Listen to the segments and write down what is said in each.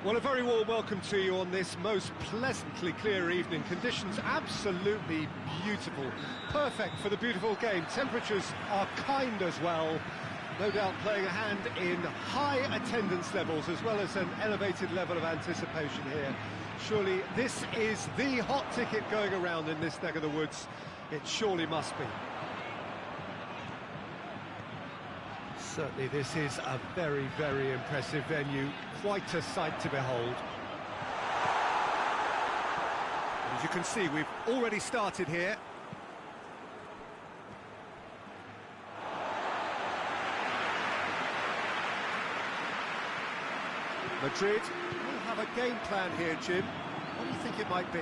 Well, a very warm welcome to you on this most pleasantly clear evening. Conditions absolutely beautiful. Perfect for the beautiful game. Temperatures are kind as well. No doubt playing a hand in high attendance levels as well as an elevated level of anticipation here. Surely this is the hot ticket going around in this neck of the woods. It surely must be. Certainly this is a very, very impressive venue. Quite a sight to behold. As you can see, we've already started here. Madrid will have a game plan here, Jim. What do you think it might be?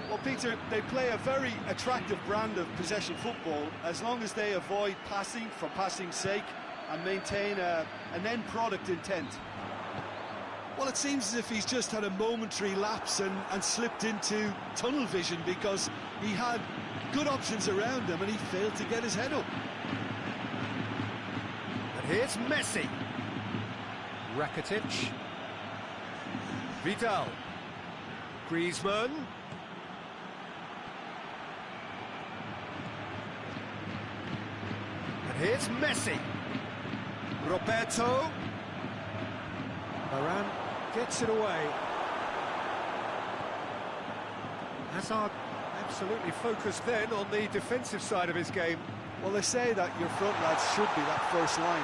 Well, Peter, they play a very attractive brand of possession football as long as they avoid passing for passing's sake and maintain an end product intent. Well, it seems as if he's just had a momentary lapse and slipped into tunnel vision because he had good options around him and he failed to get his head up. And here's Messi. Rakitic. Vidal. Griezmann. And here's Messi. Roberto. Varane gets it away. Hazard absolutely focused then on the defensive side of his game. Well, they say that your front lads should be that first line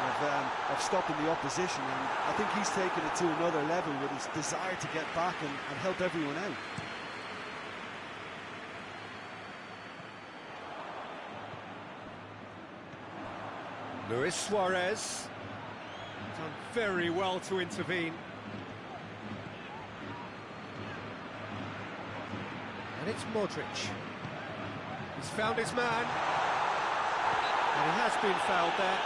of stopping the opposition, and I think he's taken it to another level with his desire to get back and help everyone out. Luis Suarez done very well to intervene. And it's Modric. He's found his man. And he has been fouled there.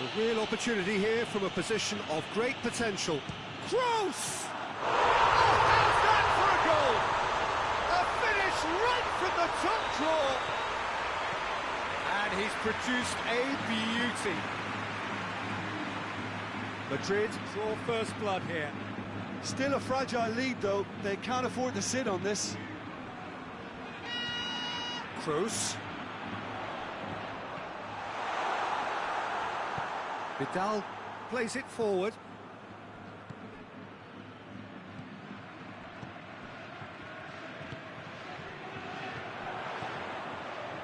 A real opportunity here from a position of great potential. Kroos! Oh, how's that for a goal? A finish right from the top draw. And he's produced a beauty. Madrid draw first blood here. Still a fragile lead, though. They can't afford to sit on this. Kroos. Vidal plays it forward.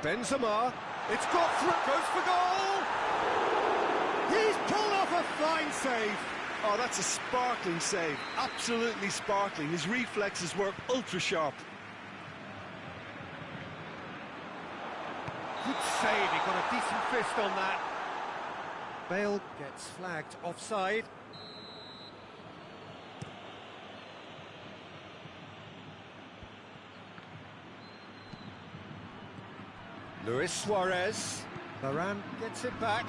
Benzema. It's got through. Goes for goal. He's pulled off a fine save. Oh, that's a sparkling save. Absolutely sparkling. His reflexes were ultra sharp. Good save, he got a decent fist on that. Bale gets flagged offside. Luis Suarez. Varane gets it back.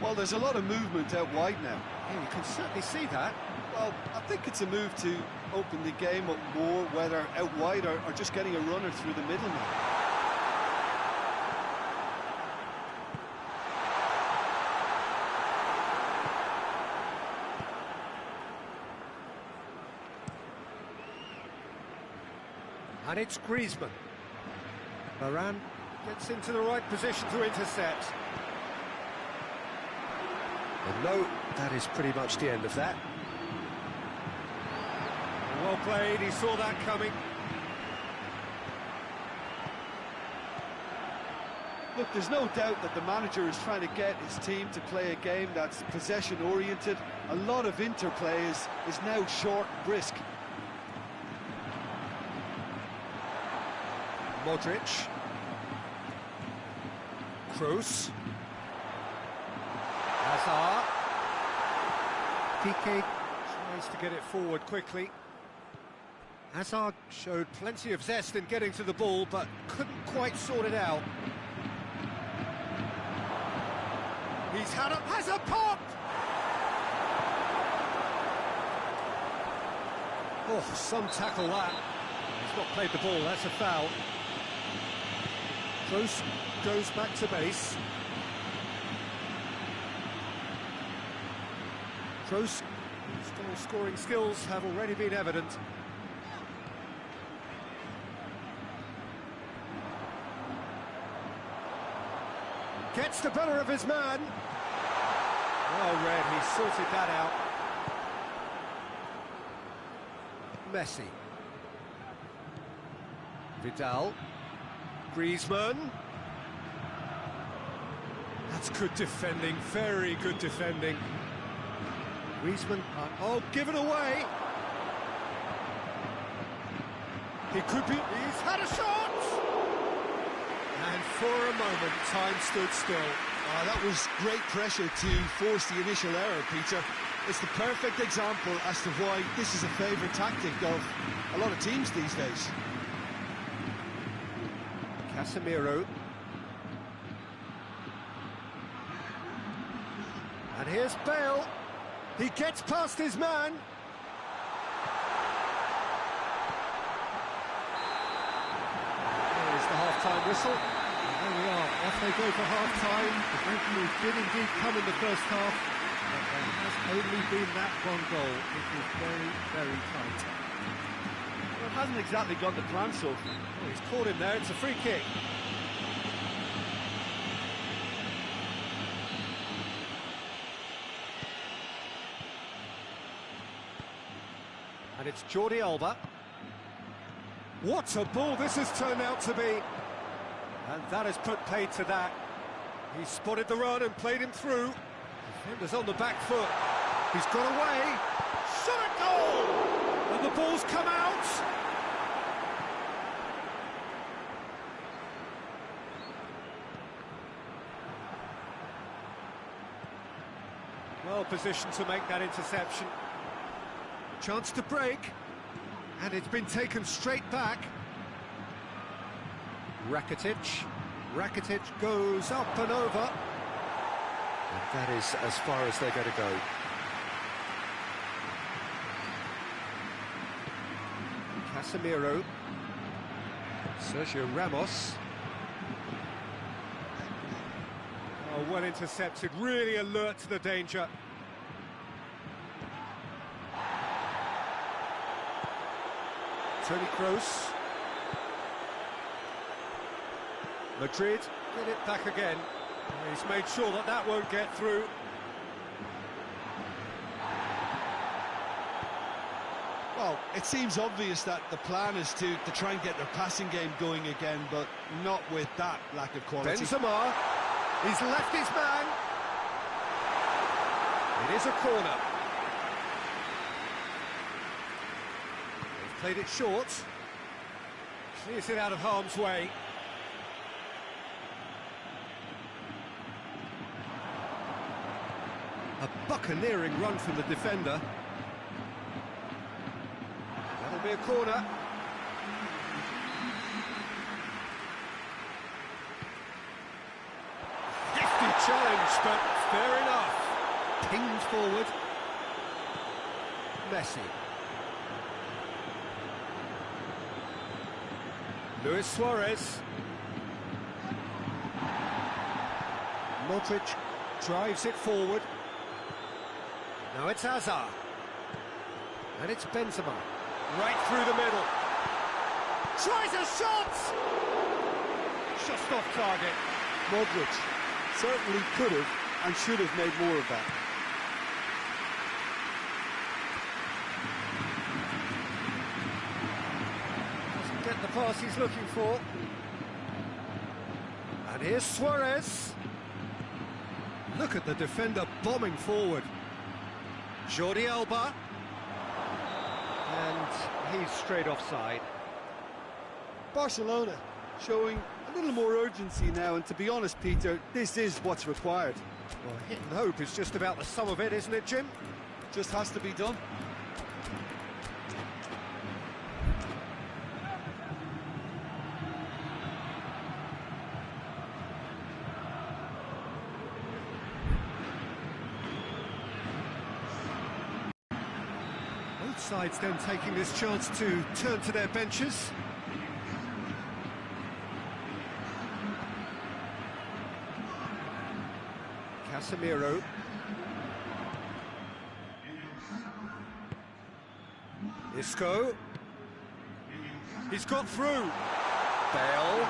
Well, there's a lot of movement out wide now. Yeah, you can certainly see that. Well, I think it's a move to open the game up more, whether out wide or just getting a runner through the middle now. And it's Griezmann. Varane gets into the right position to intercept. And no, that is pretty much the end of that. Well played, he saw that coming. Look, there's no doubt that the manager is trying to get his team to play a game that's possession-oriented. A lot of interplay is now short and brisk. Modric. Kroos. Hazard. Piqué tries to get it forward quickly. Hazard showed plenty of zest in getting to the ball, but couldn't quite sort it out. He's has a pop! Oh, some tackle that. He's not played the ball, that's a foul. Kroos goes back to base. Kroos, whose goal-scoring skills have already been evident. Gets the better of his man. Well read, he sorted that out. Messi. Vidal. Griezmann. That's good defending, very good defending. Griezmann, oh, given away. He could be, he's had a shot! And for a moment, time stood still. That was great pressure to force the initial error, Peter. It's the perfect example as to why this is a favourite tactic of a lot of teams these days. Casemiro. And here's Bale. He gets past his man. There's the half-time whistle. And there we are. Off they go for half-time. The breaking news did indeed come in the first half, but there has only been that one goal. It was very, very tight. Well, it hasn't exactly gone to plan so far. Oh, he's caught him there. It's a free kick. And it's Jordi Alba. What a ball this has turned out to be. And that has put paid to that. He spotted the run and played him through. Defender's on the back foot. He's got away. Shot a goal! And the ball's come out. Well positioned to make that interception. Chance to break, and it's been taken straight back. Rakitic goes up and over. And that is as far as they're going to go. Casemiro. Sergio Ramos. Oh, well intercepted, really alert to the danger. Toni Kroos. Madrid get it back again. He's made sure that that won't get through. Well, it seems obvious that the plan is to try and get their passing game going again, but not with that lack of quality. Benzema, he's left his man. It is a corner. They've played it short. Clears it out of harm's way. A buccaneering run from the defender. That'll be a corner. Hefty challenge, but fair enough. Pinged forward. Messi. Luis Suarez. Modric drives it forward. Now it's Hazard. And it's Benzema. Right through the middle. Tries a shot! Just off target. Modric certainly could have and should have made more of that. Doesn't get the pass he's looking for. And here's Suarez. Look at the defender bombing forward. Jordi Alba. And he's straight offside. Barcelona showing a little more urgency now, and to be honest, Peter, this is what's required. Well, hit and hope is just about the sum of it, isn't it, Jim? Just has to be done. Both sides then taking this chance to turn to their benches. Casemiro. Isco. He's got through. Bale.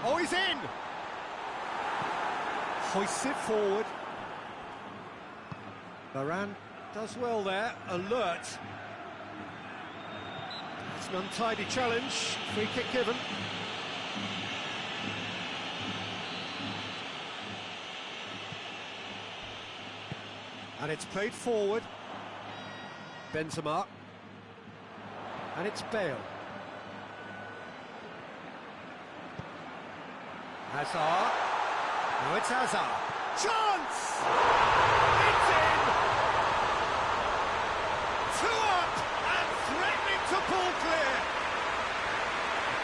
Oh, he's in! Hoists it forward. Varane does well there, alert. It's an untidy challenge, free kick given. And it's played forward. Benzema. And it's Bale. Hazard. No, it's Hazard. Chance! It's in! 2 up and threatening to pull clear.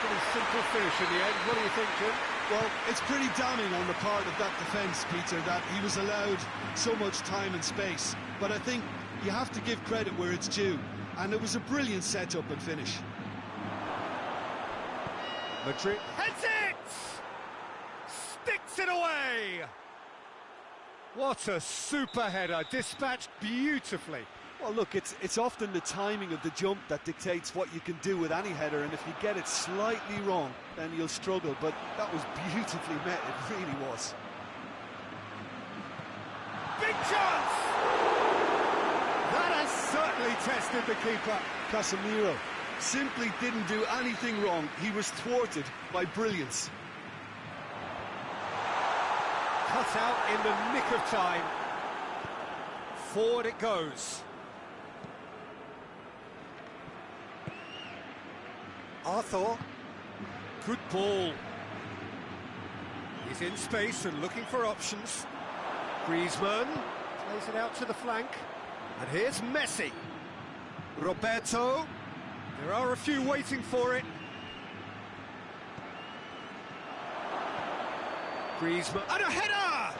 Pretty simple finish in the end. What do you think, Jim? Well, it's pretty damning on the part of that defence, Peter, that he was allowed so much time and space. But I think you have to give credit where it's due. And it was a brilliant setup and finish. Madrid heads it! Sticks it away! What a super header, dispatched beautifully. Well, look, it's often the timing of the jump that dictates what you can do with any header, and if you get it slightly wrong, then you'll struggle, but that was beautifully met, it really was. Big chance! That has certainly tested the keeper. Casemiro simply didn't do anything wrong. He was thwarted by brilliance. Cut out in the nick of time. Forward it goes. Arthur. Good ball. He's in space and looking for options. Griezmann plays it out to the flank. And here's Messi. Roberto. There are a few waiting for it. Griezmann. And a header!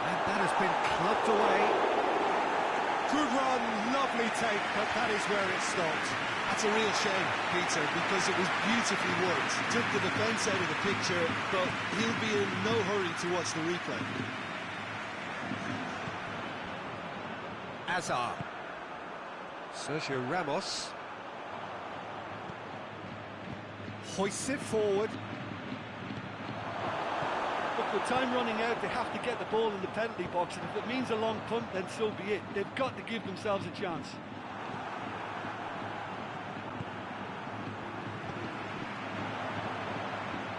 And that has been clubbed away. Good run, lovely take, but that is where it stopped. That's a real shame, Peter, because it was beautifully worked. Took the defence out of the picture, but he'll be in no hurry to watch the replay. Hazard. Sergio Ramos. Hoists it forward. Look, with time running out, they have to get the ball in the penalty box, and if it means a long punt, then so be it. They've got to give themselves a chance.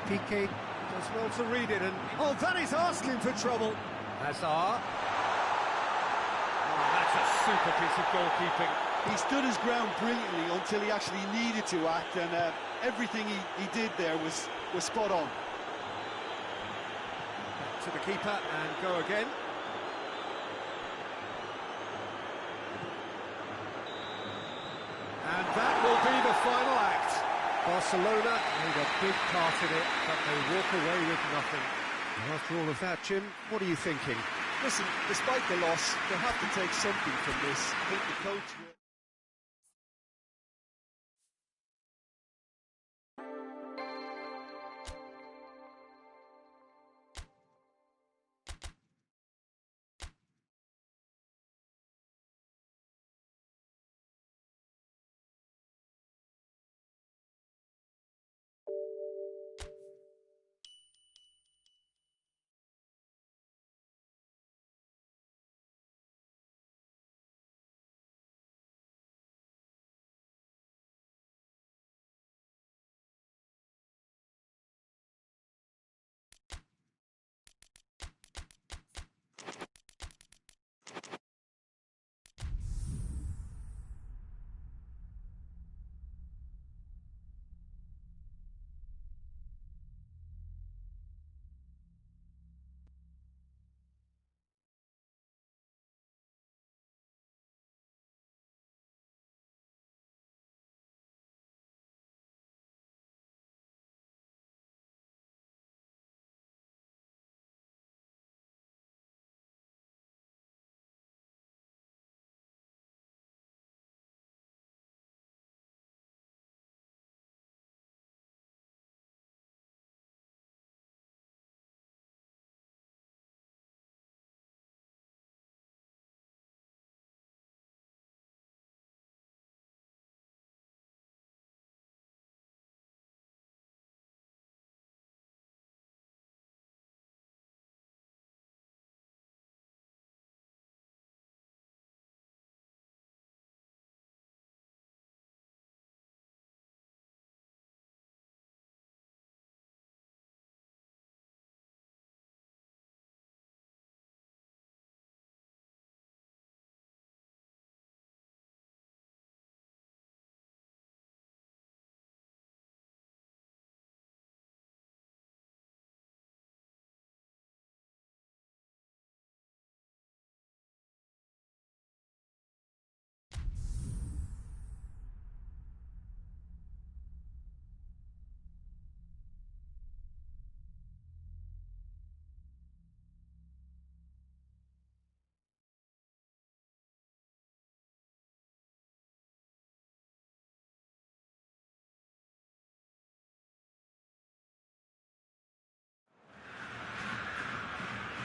Piqué does well to read it, and oh, that is asking for trouble. Hazard. Oh, that's a super piece of goalkeeping. He stood his ground brilliantly until he actually needed to act, and everything he did there was spot on. Back to the keeper and go again. And that will be the final act. Barcelona made a big part in it, but they walk away with nothing. And after all of that, Jim, what are you thinking? Listen, despite the loss, they have to take something from this. I think the coach...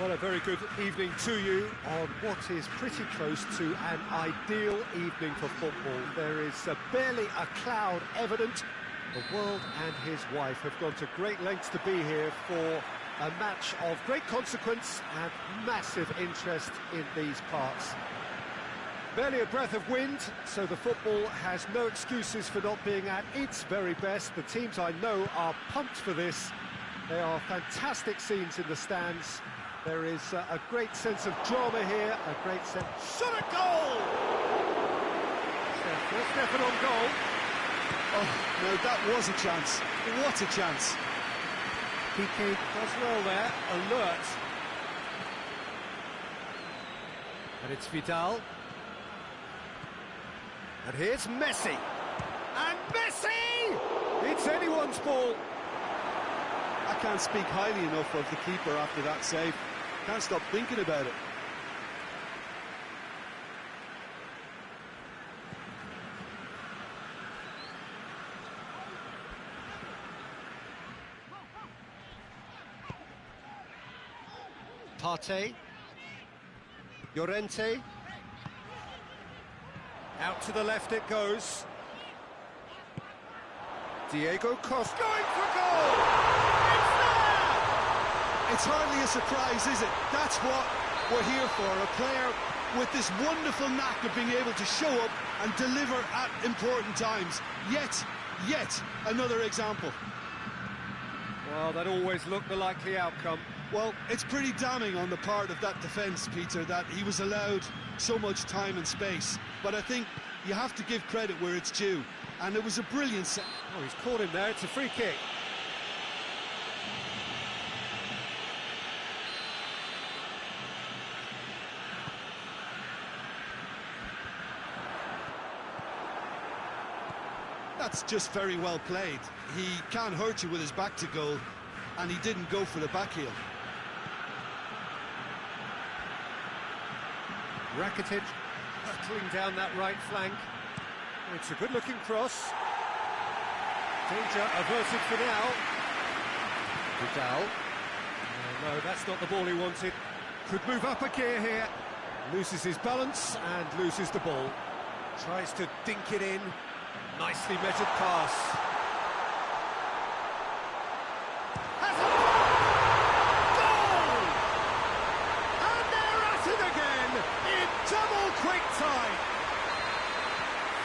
Well, a very good evening to you on what is pretty close to an ideal evening for football. There is barely a cloud evident. The world and his wife have gone to great lengths to be here for a match of great consequence and massive interest in these parts. Barely a breath of wind, so the football has no excuses for not being at its very best. The teams I know are pumped for this. There are fantastic scenes in the stands. There is a great sense of drama here, a great sense... Shot a goal! Stefan on goal. Oh, no, that was a chance. What a chance. Piqué does well there, alert. And it's Vidal. And here's Messi. And Messi! It's anyone's ball. I can't speak highly enough of the keeper after that save. Can't stop thinking about it. Partey. Llorente. Out to the left it goes. Diego Costa going for goal! It's hardly a surprise, is it? That's what we're here for, a player with this wonderful knack of being able to show up and deliver at important times. Yet another example. Well, that always looked the likely outcome. Well, it's pretty damning on the part of that defence, Peter, that he was allowed so much time and space. But I think you have to give credit where it's due. And it was a brilliant set. Oh, he's caught him there, it's a free kick. That's just very well played. He can't hurt you with his back to goal, and he didn't go for the back heel. Rakitic hurtling down that right flank. It's a good-looking cross. Danger averted for now. Vidal. No, that's not the ball he wanted. Could move up a gear here. Loses his balance and loses the ball. Tries to dink it in. Nicely measured pass. Has a goal! And they're at it again in double quick time.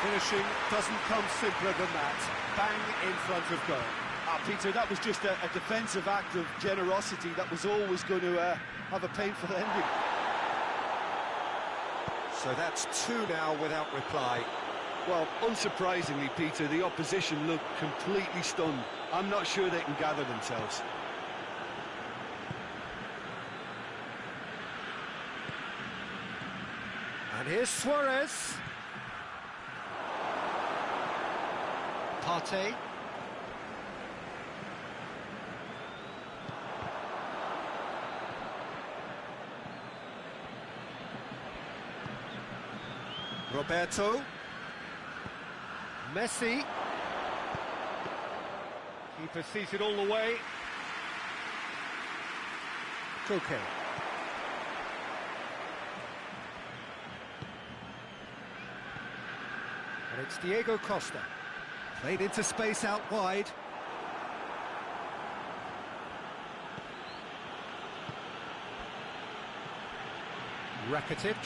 Finishing doesn't come simpler than that. Bang in front of goal. Peter, that was just a defensive act of generosity that was always going to have a painful ending. So that's two now without reply. Well, unsurprisingly, Peter, the opposition look completely stunned. I'm not sure they can gather themselves. And here's Suarez. Partey. Roberto. Messi. Keeper sees it all the way. Koke. And it's Diego Costa. Played into space out wide. Rakitic.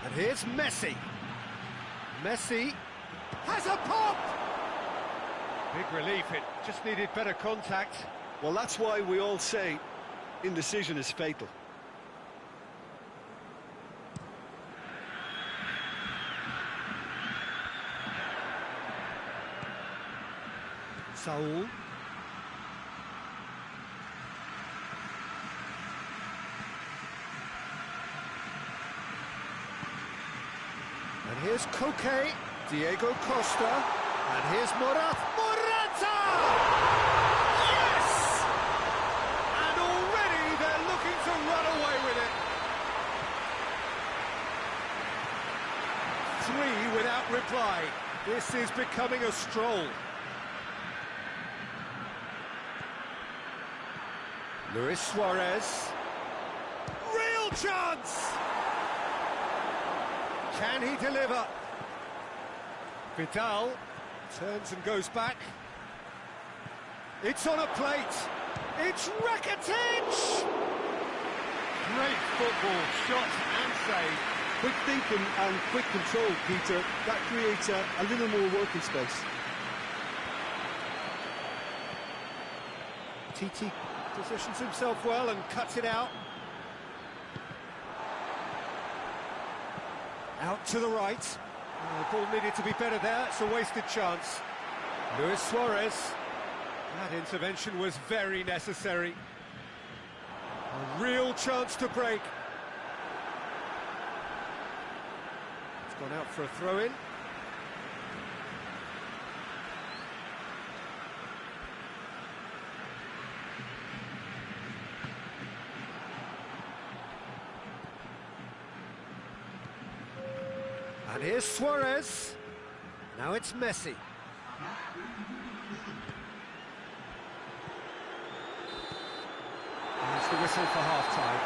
And here's Messi. Messi has a pop! Big relief, it just needed better contact. Well, that's why we all say indecision is fatal. Saul. And here's Koke, Diego Costa, and here's Morata! Yes! And already they're looking to run away with it. 3 without reply. This is becoming a stroll. Luis Suarez. Real chance! Can he deliver? Vidal turns and goes back. It's on a plate. It's Rakitic! Great football, shot and save. Quick thinking and quick control, Peter. That creates a little more working space. TT positions himself well and cuts it out. Out to the right. The ball needed to be better there. It's a wasted chance. Luis Suarez. That intervention was very necessary. A real chance to break. It's gone out for a throw-in. And here's Suarez. Now it's Messi. There's the whistle for half-time.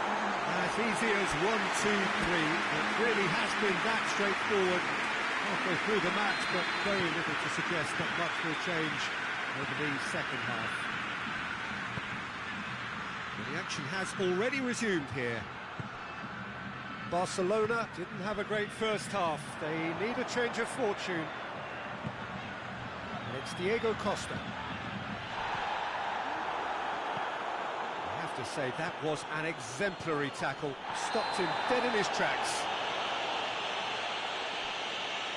As easy as 1, 2, 3. It really has been that straightforward halfway through the match, but very little to suggest that much will change over the second half. The action has already resumed here. Barcelona didn't have a great first half. They need a change of fortune. And it's Diego Costa. I have to say, that was an exemplary tackle. Stopped him dead in his tracks.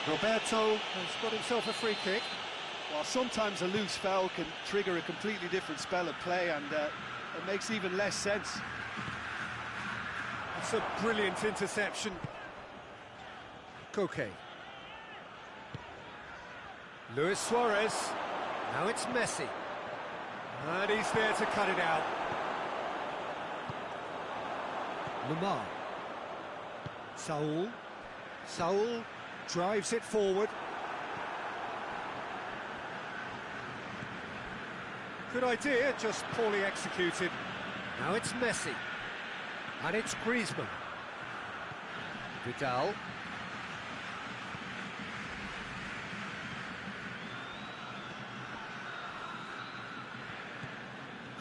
Roberto has got himself a free kick. Well, sometimes a loose foul can trigger a completely different spell of play, and it makes even less sense. It's a brilliant interception. Koke. Luis Suarez. Now it's Messi. And he's there to cut it out. Lamar. Saul drives it forward. Good idea, just poorly executed. Now it's Messi. And it's Griezmann. Vidal.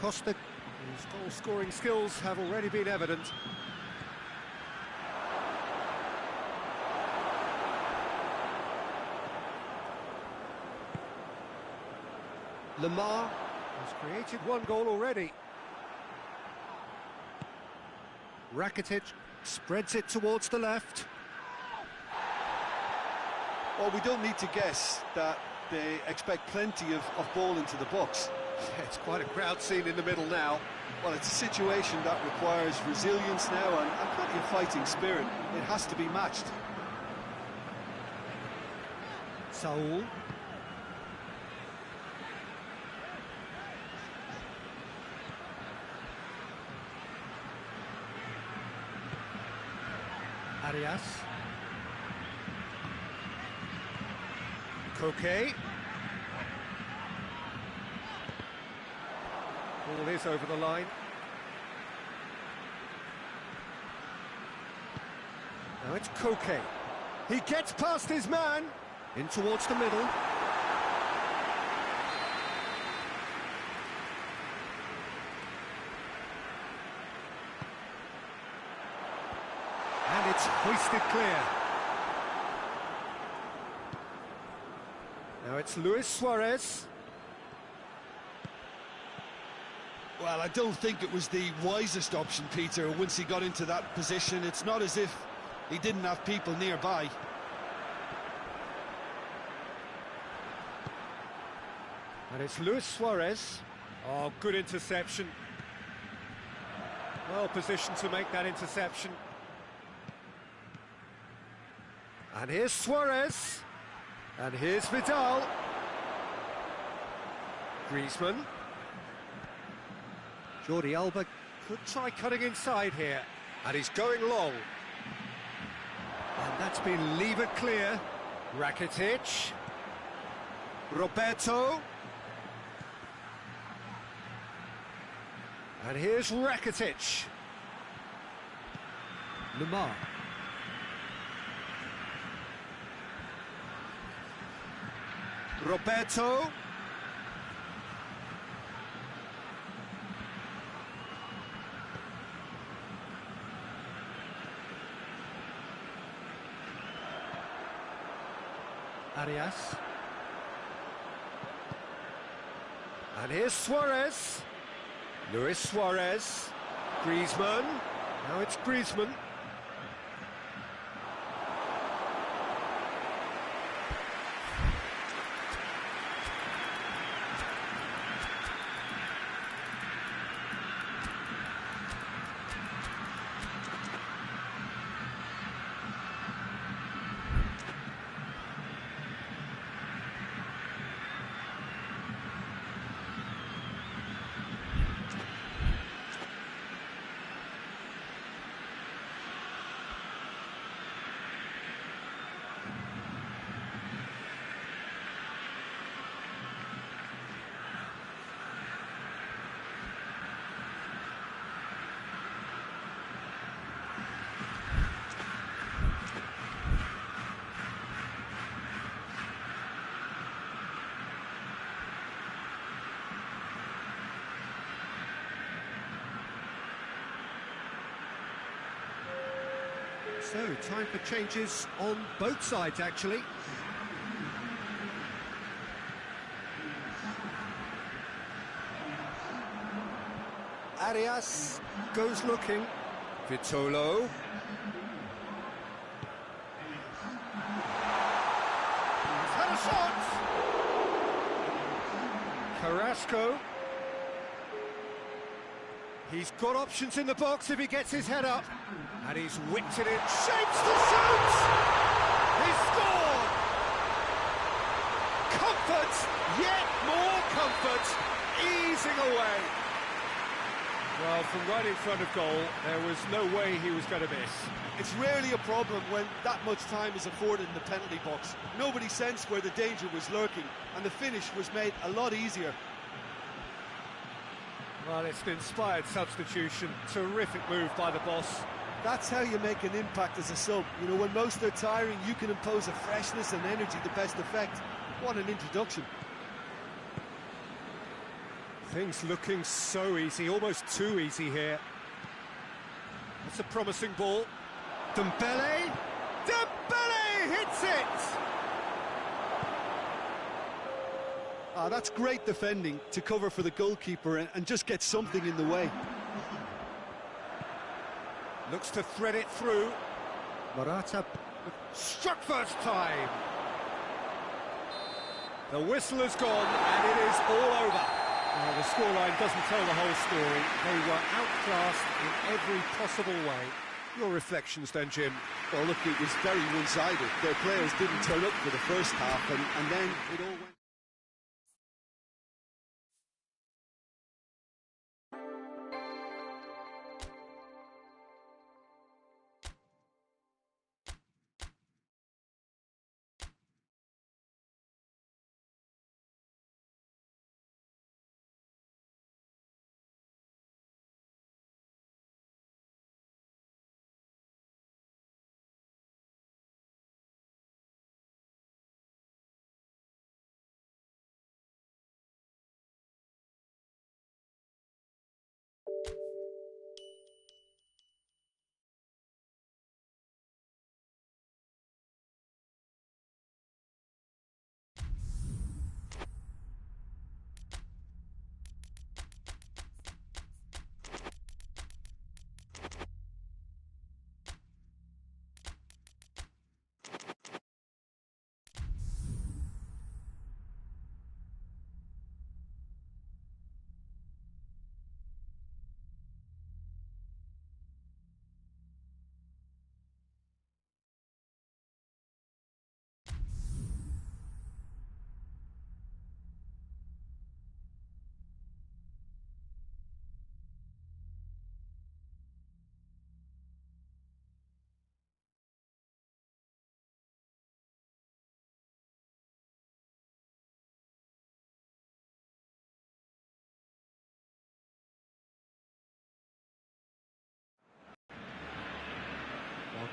Costa, whose goal-scoring skills have already been evident. Lamar has created one goal already. Rakitic spreads it towards the left. Well, we don't need to guess that they expect plenty of ball into the box. Yeah, it's quite a crowd scene in the middle now. Well, it's a situation that requires resilience now and plenty of fighting spirit. It has to be matched. Saul. Arias. Koke. Ball is over the line. Now it's Koke. He gets past his man. In towards the middle. And it's hoisted clear. Now it's Luis Suarez. Well, I don't think it was the wisest option, Peter, once he got into that position. It's not as if he didn't have people nearby. And it's Luis Suarez. Oh, good interception. Well positioned to make that interception. And here's Suarez. And here's Vidal. Griezmann. Jordi Alba could try cutting inside here. And he's going long. And that's been levered clear. Rakitic. Roberto. And here's Rakitic. Lamar. Roberto. Arias. And here's Suarez. Luis Suarez. Griezmann. Now it's Griezmann. So, time for changes on both sides, actually. Arias goes looking. Vitolo. He's had a shot. Carrasco. He's got options in the box if he gets his head up. And he's whipped it in. Shapes to shoot! He's scored! Comfort, yet more comfort, easing away. Well, from right in front of goal, there was no way he was going to miss. It's rarely a problem when that much time is afforded in the penalty box. Nobody sensed where the danger was lurking, and the finish was made a lot easier. Well, it's an inspired substitution. Terrific move by the boss. That's how you make an impact as a sub. You know, when most are tiring, you can impose a freshness and energy to best effect. What an introduction. Things looking so easy, almost too easy here. That's a promising ball. Dembele! Dembele hits it! That's great defending to cover for the goalkeeper and just get something in the way. Looks to thread it through. Morata Struck first time. The whistle has gone and it is all over. Well, the scoreline doesn't tell the whole story. They were outclassed in every possible way. Your reflections then, Jim? Well, look, it was very one-sided. Their players didn't turn up for the first half and then it all went...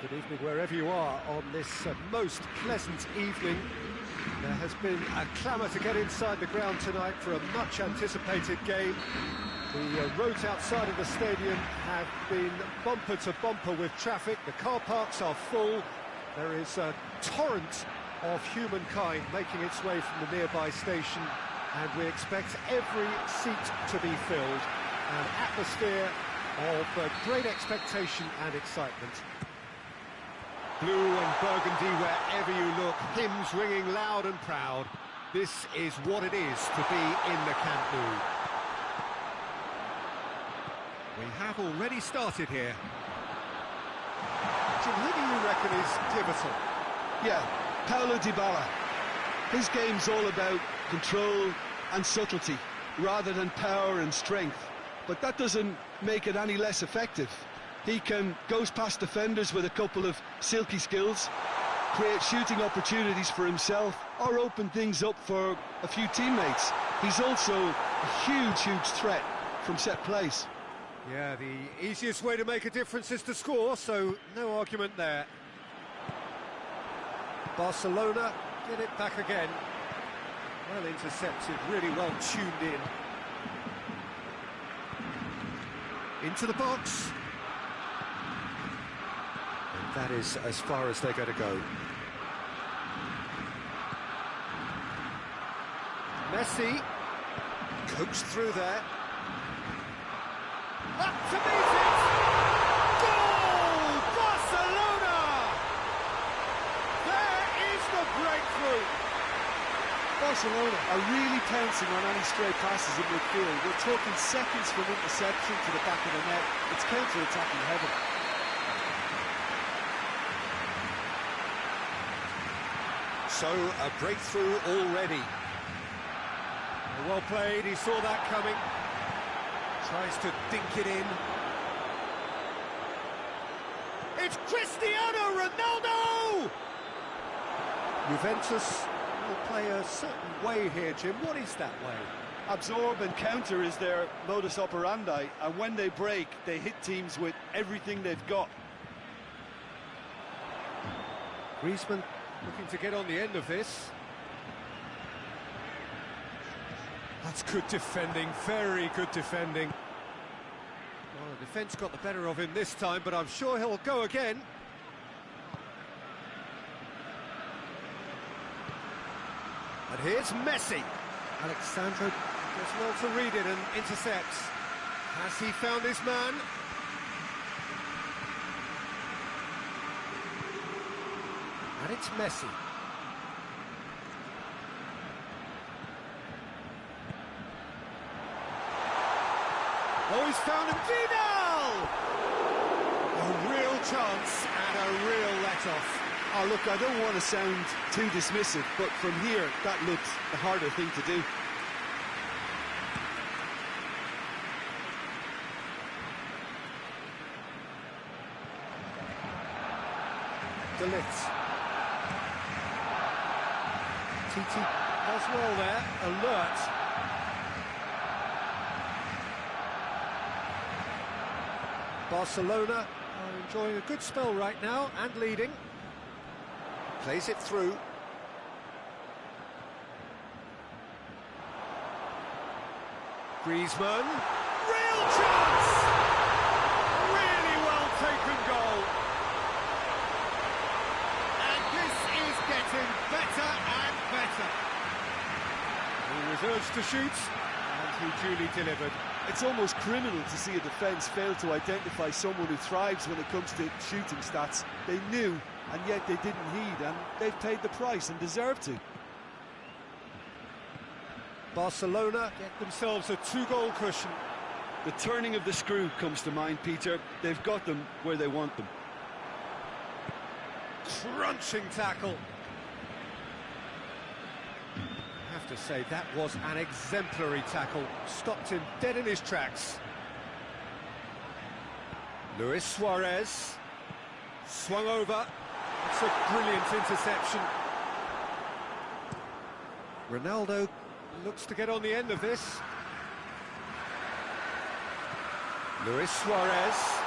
Good evening wherever you are on this most pleasant evening. There has been a clamour to get inside the ground tonight for a much anticipated game. The roads outside of the stadium have been bumper to bumper with traffic. The car parks are full. There is a torrent of humankind making its way from the nearby station, and we expect every seat to be filled. An atmosphere of great expectation and excitement. Blue and burgundy wherever you look, hymns ringing loud and proud. This is what it is to be in the Camp Nou. We have already started here. Jim, who do you reckon is pivotal? Yeah, Paulo Dybala. His game's all about control and subtlety, rather than power and strength. But that doesn't make it any less effective. He can goes past defenders with a couple of silky skills, create shooting opportunities for himself, or open things up for a few teammates. He's also a huge threat from set plays. Yeah, the easiest way to make a difference is to score, so no argument there. Barcelona get it back again. Well intercepted, really well tuned in. Into the box. And that is as far as they're going to go. Messi coaxed through there. Up to meet it! Goal! Barcelona! There is the breakthrough! Barcelona are really pouncing on any stray passes in midfield. We're talking seconds from interception to the back of the net. It's counter-attacking heaven. So, a breakthrough already. Well played, he saw that coming. Tries to dink it in. It's Cristiano Ronaldo! Juventus will play a certain way here, Jim. What is that way? Absorb and counter is their modus operandi, and when they break, they hit teams with everything they've got. Griezmann looking to get on the end of this. That's good defending, very good defending. Well, the defence got the better of him this time, but I'm sure he'll go again. And here's Messi. Alexandro does well to read it and intercepts. Has he found his man? And it's Messi. Oh, he's found him. Vidal! A real chance and a real let-off. Oh, look, I don't want to sound too dismissive, but from here, that looks the harder thing to do. De Ligt. Titi does well there, alert. Barcelona are enjoying a good spell right now and leading. Plays it through. Griezmann. Real chance! Really well taken goal. And this is getting better and better. He was urged to shoot, and he duly delivered. It's almost criminal to see a defence fail to identify someone who thrives when it comes to shooting stats. They knew, and yet they didn't heed, and they've paid the price and deserve to. Barcelona get themselves a 2-goal cushion. The turning of the screw comes to mind, Peter. They've got them where they want them. Crunching tackle. I have to say, that was an exemplary tackle. Stopped him dead in his tracks. Luis Suarez. Swung over. It's a brilliant interception. Ronaldo looks to get on the end of this. Luis Suarez.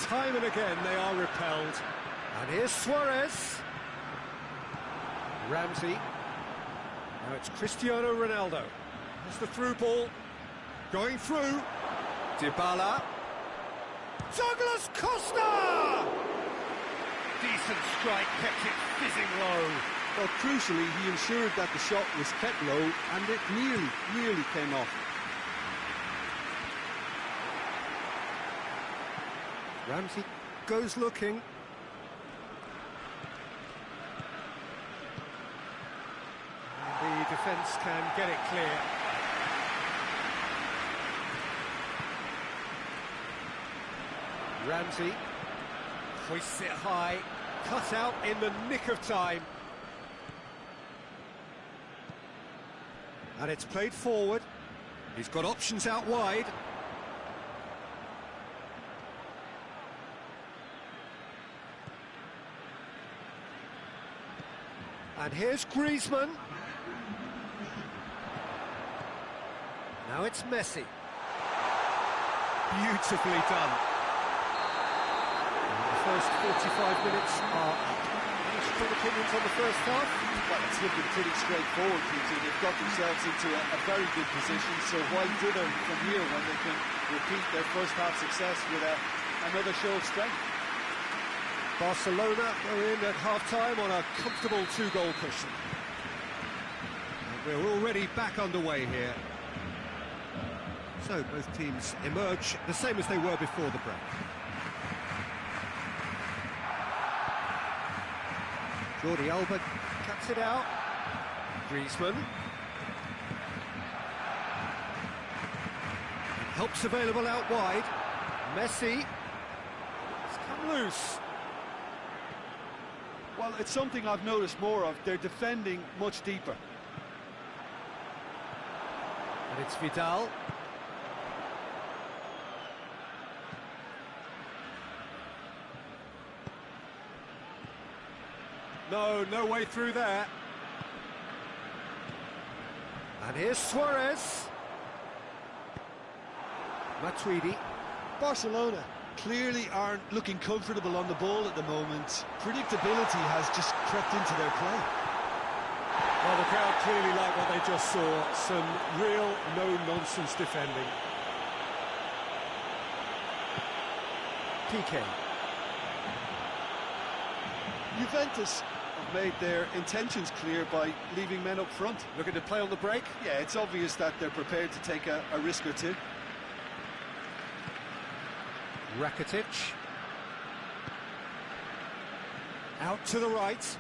time and again they are repelled. And here's Suarez. Ramsey. Now it's Cristiano Ronaldo. There's the through ball. Going through. Dybala. Douglas Costa! Decent strike, kept it fizzing low. Well, crucially, he ensured that the shot was kept low, and it nearly came off. Ramsey goes looking. And the defence can get it clear. Ramsey hoists it high, cut out in the nick of time. And it's played forward. He's got options out wide. And here's Griezmann. Now it's Messi. Beautifully done. The first 45 minutes are up. Any strong opinions on the first half? Well, it's looking pretty straightforward, Peter. They've got themselves into a very good position, so why dither from here when they can repeat their first half success with another show of strength? Barcelona are in at half-time on a comfortable two-goal cushion. And we're already back underway here. So both teams emerge the same as they were before the break. Jordi Alba cuts it out. Griezmann. Helps available out wide. Messi. It's come loose. Well, it's something I've noticed more of. They're defending much deeper. And it's Vidal. No way through there. And here's Suarez. Matuidi. Barcelona clearly aren't looking comfortable on the ball at the moment. Predictability has just crept into their play. Well, the crowd clearly like what they just saw. Some real no-nonsense defending. PK. Juventus have made their intentions clear by leaving men up front. Looking to play on the break? Yeah, it's obvious that they're prepared to take a risk or two. Rakitic. Out to the right.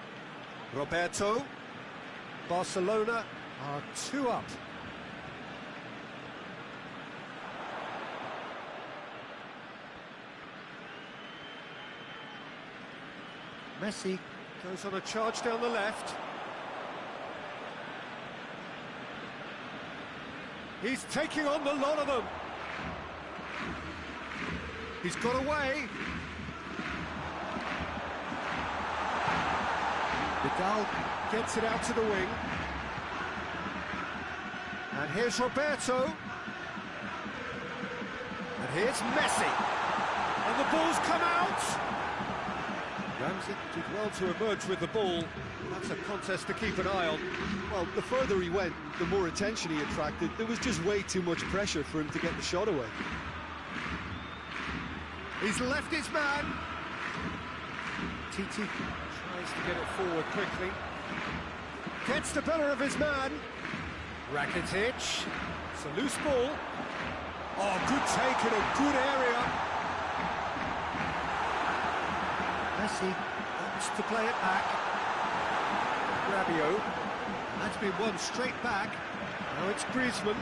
Roberto. Barcelona are 2 up. Messi goes on a charge down the left. He's taking on the lot of them. He's got away. Vidal gets it out to the wing. And here's Roberto. And here's Messi. And the ball's come out. Ramsey did well to emerge with the ball. That's a contest to keep an eye on. Well, the further he went, the more attention he attracted. There was just way too much pressure for him to get the shot away. He's left his man. Titi tries to get it forward quickly. Gets the better of his man. Rakitic. It's a loose ball. Oh, good take in a good area. Messi wants to play it back. Rabiot. That's been won straight back. Now it's Griezmann.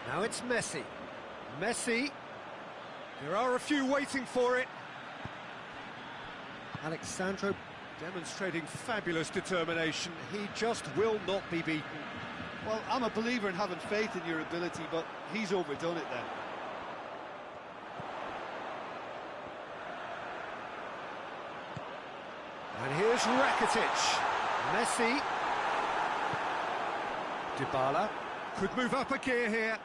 Now it's Messi. Messi. There are a few waiting for it. Alexandro demonstrating fabulous determination. He just will not be beaten. Well, I'm a believer in having faith in your ability, but he's overdone it then. And here's Rakitic. Messi. Dybala. Could move up a gear here.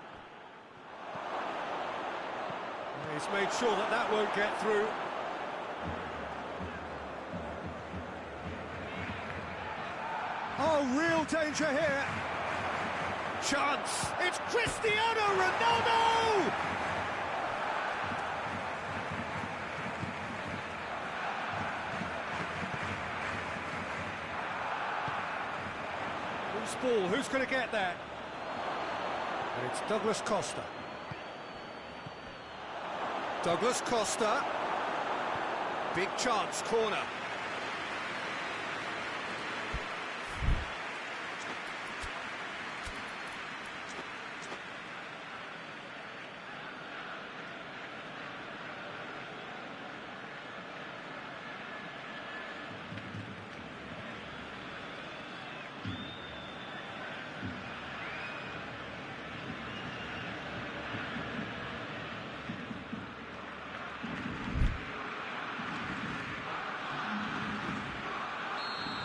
He's made sure that that won't get through. Oh, real danger here. Chance. It's Cristiano Ronaldo! Loose ball. Who's going to get there? And it's Douglas Costa. Douglas Costa. Big chance, corner.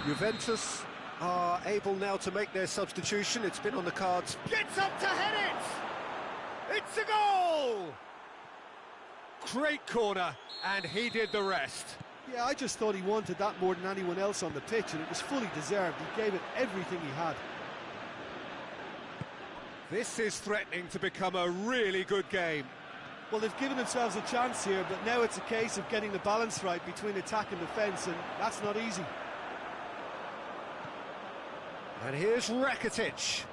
Juventus are able now to make their substitution. It's been on the cards. Gets up to head it! It's a goal! Great corner, and he did the rest. Yeah, I just thought he wanted that more than anyone else on the pitch, and it was fully deserved. He gave it everything he had. This is threatening to become a really good game. Well, they've given themselves a chance here, but now it's a case of getting the balance right between attack and defence, and that's not easy. And here's Rakitic.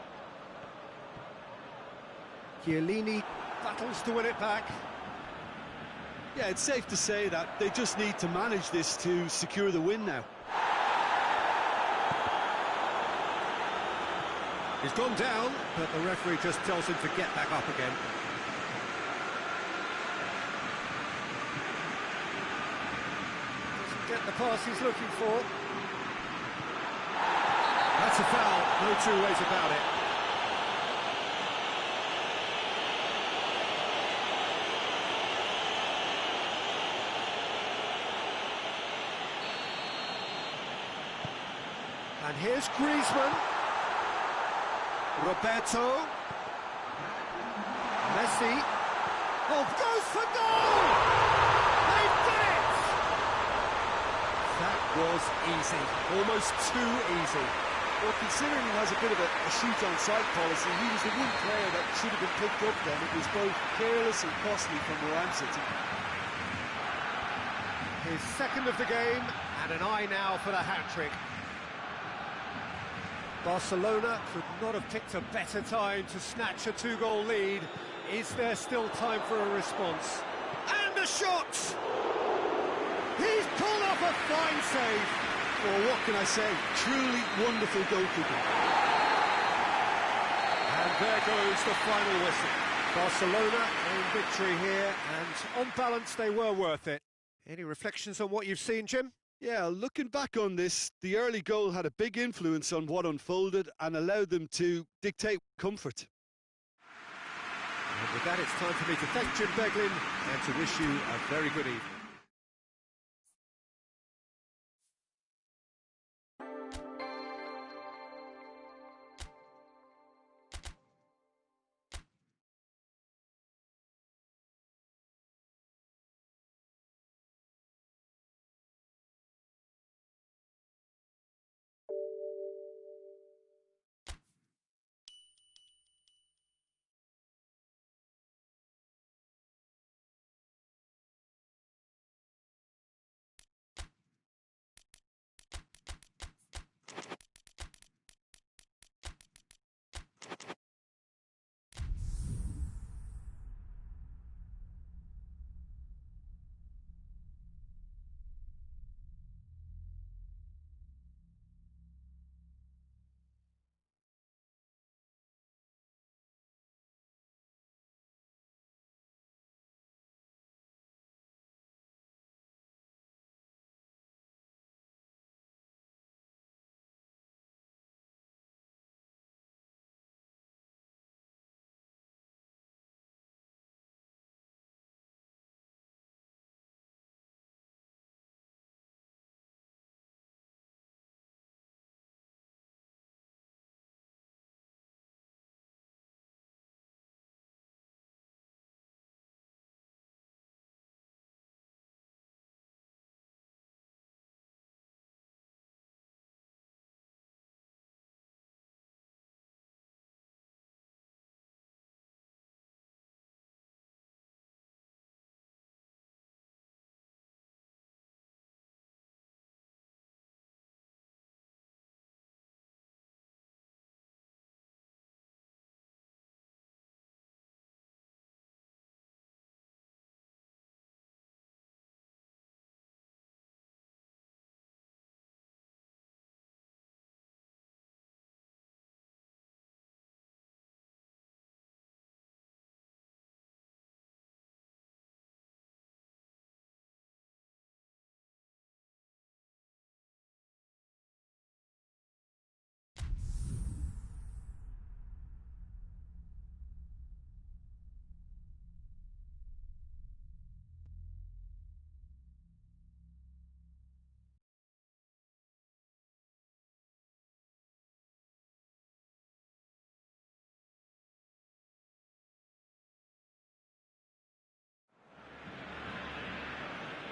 Chiellini battles to win it back. Yeah, it's safe to say that they just need to manage this to secure the win now. He's gone down, but the referee just tells him to get back up again. Doesn't get the pass he's looking for. That's a foul, no two ways about it. And here's Griezmann. Roberto. Messi. Oh, goes for goal! They've done it! That was easy, almost too easy. Well, considering he has a bit of a shoot-on-sight policy, he was the one player that should have been picked up then. It was both careless and costly from where I'm sitting. His second of the game, and an eye now for the hat-trick. Barcelona could not have picked a better time to snatch a two-goal lead. Is there still time for a response? And a shot! He's pulled off a fine save. Well, what can I say? Truly wonderful goalkeeping. And there goes the final whistle. Barcelona in victory here, and on balance they were worth it. Any reflections on what you've seen, Jim? Yeah, looking back on this, the early goal had a big influence on what unfolded and allowed them to dictate comfort. And with that, it's time for me to thank Jim Beglin and to wish you a very good evening.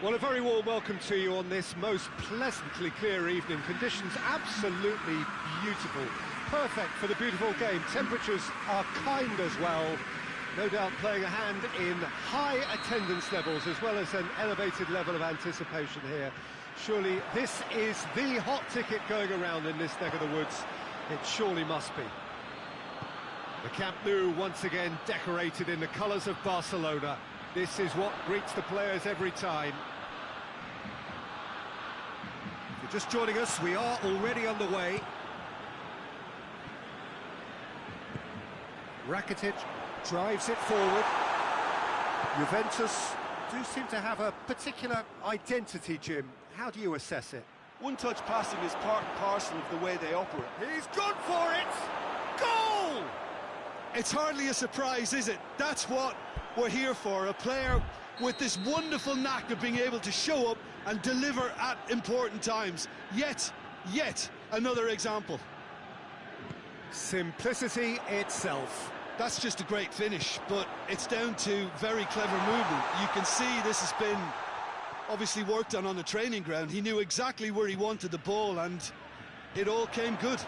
Well, a very warm welcome to you on this most pleasantly clear evening. Conditions absolutely beautiful. Perfect for the beautiful game. Temperatures are kind as well. No doubt playing a hand in high attendance levels as well as an elevated level of anticipation here. Surely this is the hot ticket going around in this neck of the woods. It surely must be. The Camp Nou once again decorated in the colours of Barcelona. This is what greets the players every time. If you're just joining us, we are already underway. Rakitic drives it forward. Juventus do seem to have a particular identity, Jim. How do you assess it? One-touch passing is part and parcel of the way they operate. He's gone for it! Goal! It's hardly a surprise, is it? That's what we're here for, a player with this wonderful knack of being able to show up and deliver at important times. Yet another example. Simplicity itself. That's just a great finish, but it's down to very clever movement. You can see this has been obviously worked on the training ground. He knew exactly where he wanted the ball, and it all came good.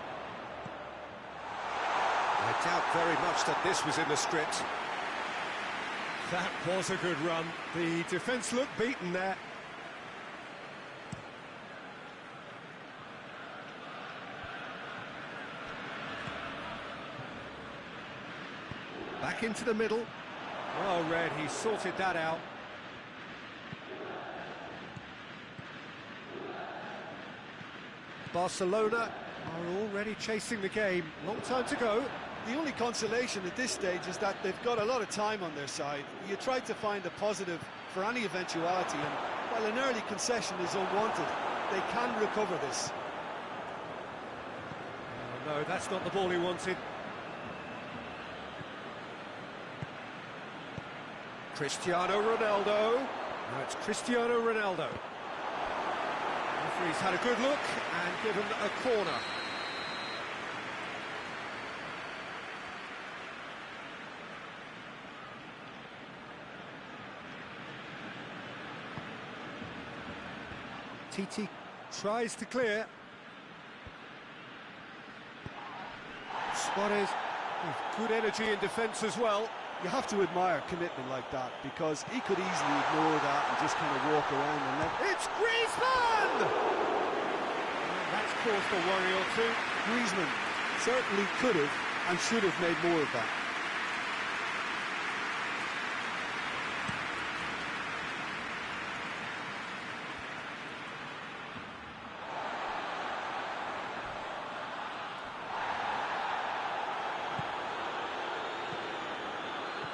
I doubt very much that this was in the script. That was a good run. The defence looked beaten there. Back into the middle. Well read, he sorted that out. Barcelona are already chasing the game. Long time to go. The only consolation at this stage is that they've got a lot of time on their side. You try to find a positive for any eventuality, and while an early concession is unwanted, they can recover this. Oh, no, that's not the ball he wanted. Cristiano Ronaldo. Now it's Cristiano Ronaldo. Referee's had a good look and given a corner. Titi tries to clear. Suarez with good energy in defence as well. You have to admire commitment like that, because he could easily ignore that and just kind of walk around and let... It's Griezmann! That's caused a worry or two. Griezmann certainly could have and should have made more of that.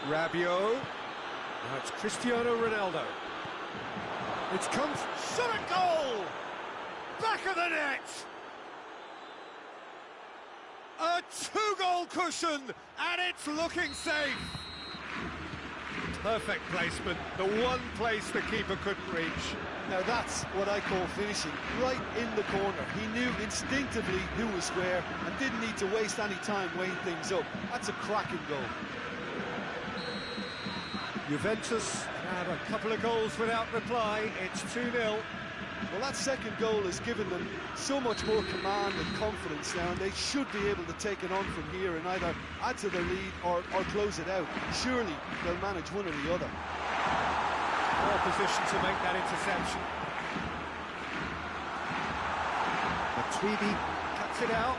Rabiot. Now it's Cristiano Ronaldo. It's come... Shot a goal! Back of the net! A two-goal cushion, and it's looking safe. Perfect placement, the one place the keeper couldn't reach. Now that's what I call finishing, right in the corner. He knew instinctively who was where and didn't need to waste any time weighing things up. That's a cracking goal. Juventus had a couple of goals without reply. It's 2-0. Well, that second goal has given them so much more command and confidence now, and they should be able to take it on from here and either add to their lead or close it out. Surely they'll manage one or the other. Well positioned to make that interception. Matuidi cuts it out.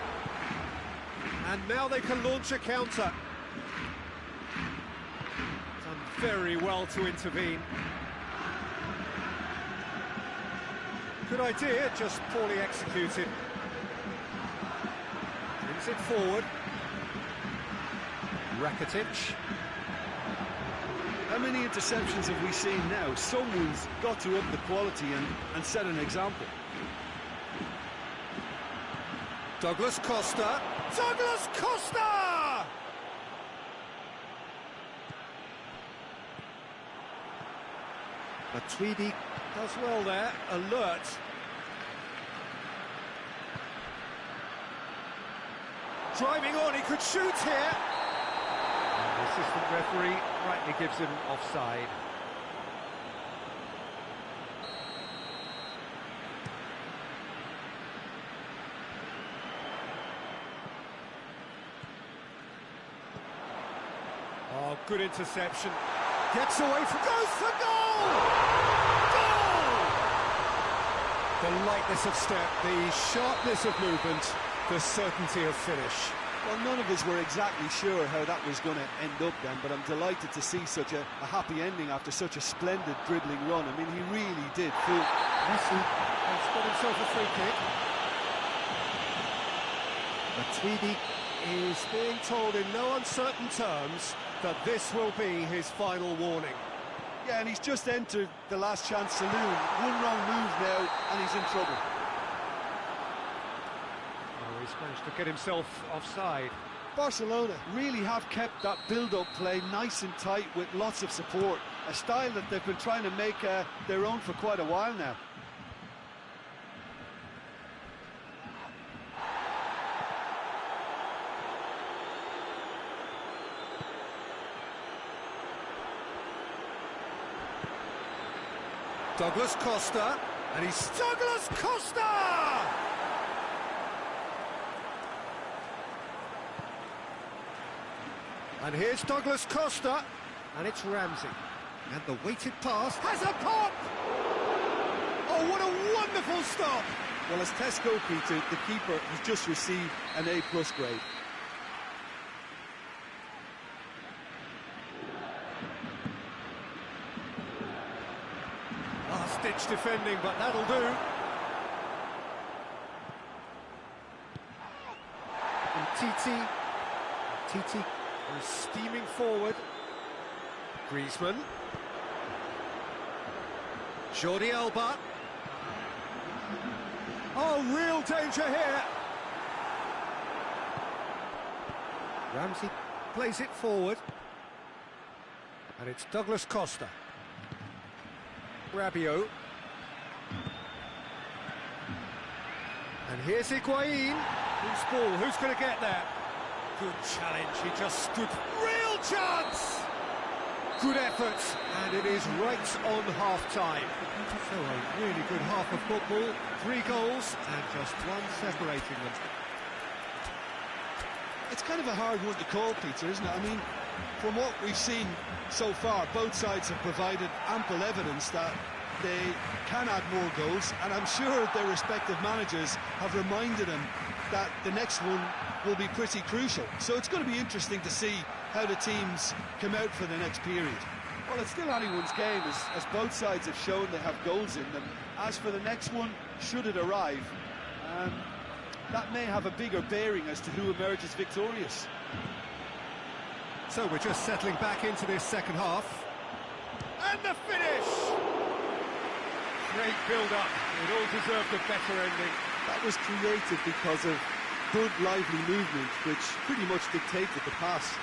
And now they can launch a counter. Very well to intervene. Good idea, just poorly executed. Brings it forward. Rakitic. How many interceptions have we seen now? Someone's got to up the quality and set an example. Douglas Costa. Douglas Costa! Matuidi Does well there, alert. driving on, he could shoot here. And the assistant referee rightly gives him offside. Oh, good interception. Gets away from... Goes for goal! Goal! The lightness of step, the sharpness of movement, the certainty of finish. Well, none of us were exactly sure how that was going to end up then, but I'm delighted to see such a happy ending after such a splendid dribbling run. I mean, he really did fool. Messi has got himself a free kick. Matuidi is being told in no uncertain terms that this will be his final warning. Yeah, and he's just entered the last chance saloon. One wrong move now, and he's in trouble. Oh, he's managed to get himself offside. Barcelona really have kept that build-up play nice and tight with lots of support, a style that they've been trying to make their own for quite a while now. Douglas Costa, and he's Douglas Costa! And here's Douglas Costa, and it's Ramsey. And the weighted pass has a pop! Oh, what a wonderful stop! Well, as test goalkeeper, the keeper has just received an A+ grade. Last-ditch defending, but that'll do. And Titi is steaming forward. Griezmann. Jordi Alba. Oh, real danger here. Ramsey plays it forward. And it's Douglas Costa. Rabiot. And here's Higuain. Who's ball? Who's going to get there? Good challenge. He just stood. Real chance! Good effort, and it is right on half-time. So a really good half of football. 3 goals and just one separating them. It's kind of a hard one to call, Peter, isn't it? I mean, from what we've seen so far, both sides have provided ample evidence that they can add more goals, and I'm sure their respective managers have reminded them that the next one will be pretty crucial. So it's going to be interesting to see how the teams come out for the next period. Well, it's still anyone's game, as both sides have shown they have goals in them. As for the next one, should it arrive, that may have a bigger bearing as to who emerges victorious. So we're just settling back into this second half. And the finish! Great build-up. It all deserved a better ending. That was created because of good, lively movement, which pretty much dictated the pass.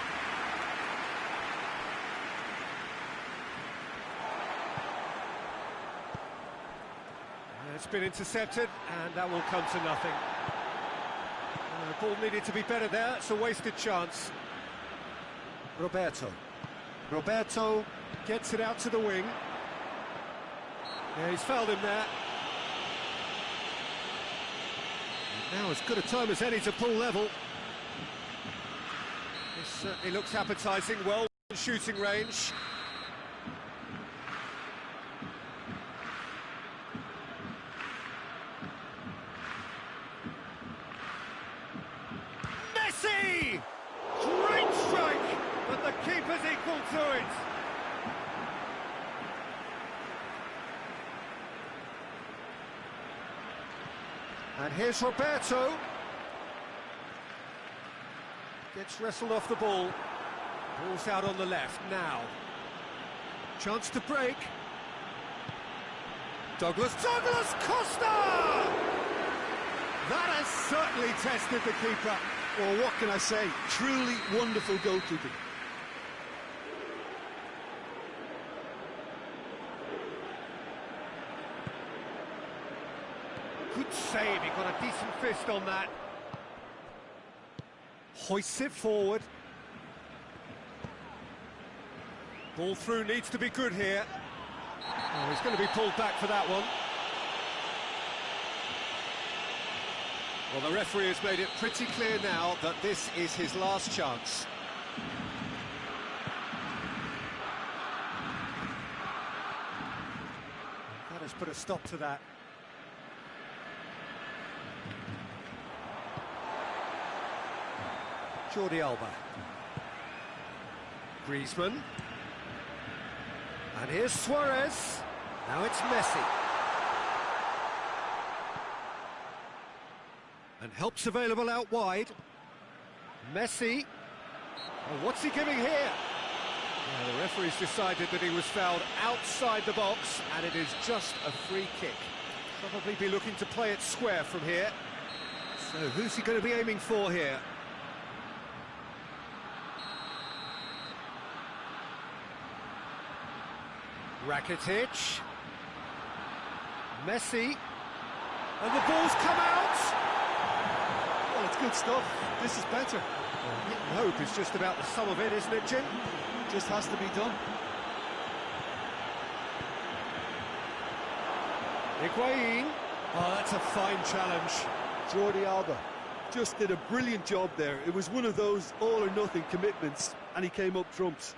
It's been intercepted, and that will come to nothing. The ball needed to be better there. It's a wasted chance. Roberto gets it out to the wing. Yeah, he's fouled him there. And now as good a time as any to pull level. This certainly looks appetising. Well, shooting range. Messi! Great strike, but the keeper's equal to it. And here's Roberto. Gets wrestled off the ball. Ball's out on the left now. Chance to break. Douglas Costa! That has certainly tested the keeper. Well, what can I say? Truly wonderful goalkeeping. Good save, he got a decent fist on that. Hoists it forward. Ball through needs to be good here. Oh, he's going to be pulled back for that one. Well, the referee has made it pretty clear now that this is his last chance. put a stop to that. Jordi Alba. Griezmann. And here's Suarez. Now it's Messi. And help's available out wide. Messi. Oh, what's he giving here? Yeah, the referee's decided that he was fouled outside the box, and it is just a free kick. Probably be looking to play it square from here. So who's he going to be aiming for here? Rakitic. Messi. And the ball's come out! Well, it's good stuff. This is better. Well, hope is just about the sum of it, isn't it, Jim? Just has to be done. Higuain. Oh, that's a fine challenge. Jordi Alba just did a brilliant job there. It was one of those all-or-nothing commitments, and he came up trumps.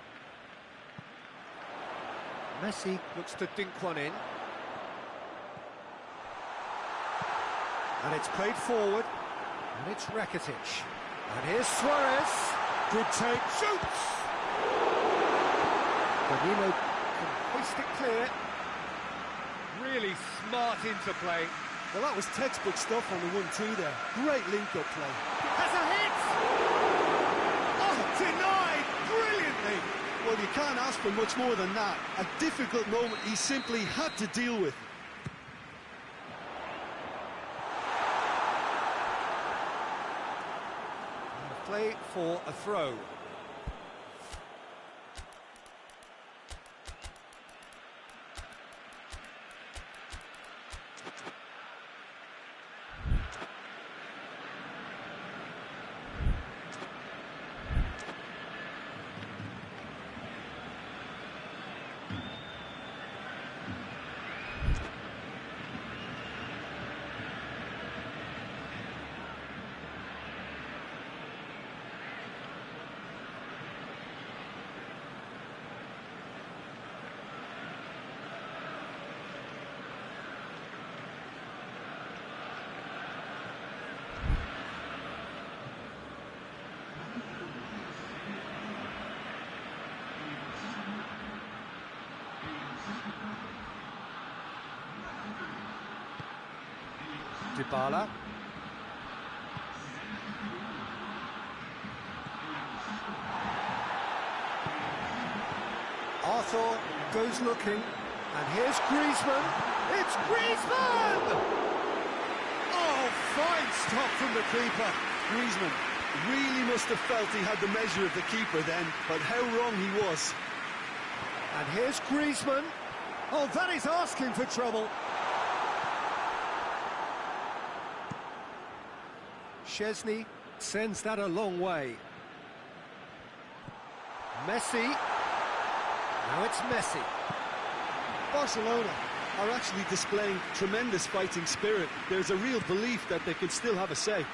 Messi looks to dink one in. And it's played forward. And it's Rakitic. And here's Suarez. Good take. Shoots! Danilo can hoist it clear. Really smart interplay. Well, that was textbook stuff on the 1-2 there. Great link-up play. Has a hit! Oh, denied brilliantly! Well, you can't ask for much more than that. A difficult moment he simply had to deal with. Play for a throw. Dybala. Arthur goes looking, and here's Griezmann. It's Griezmann! Oh, fine stop from the keeper. Griezmann really must have felt he had the measure of the keeper then, but how wrong he was. And here's Griezmann. Oh, that is asking for trouble. Szczesny sends that a long way. Messi. Now it's Messi. Barcelona are actually displaying tremendous fighting spirit. There's a real belief that they can still have a say.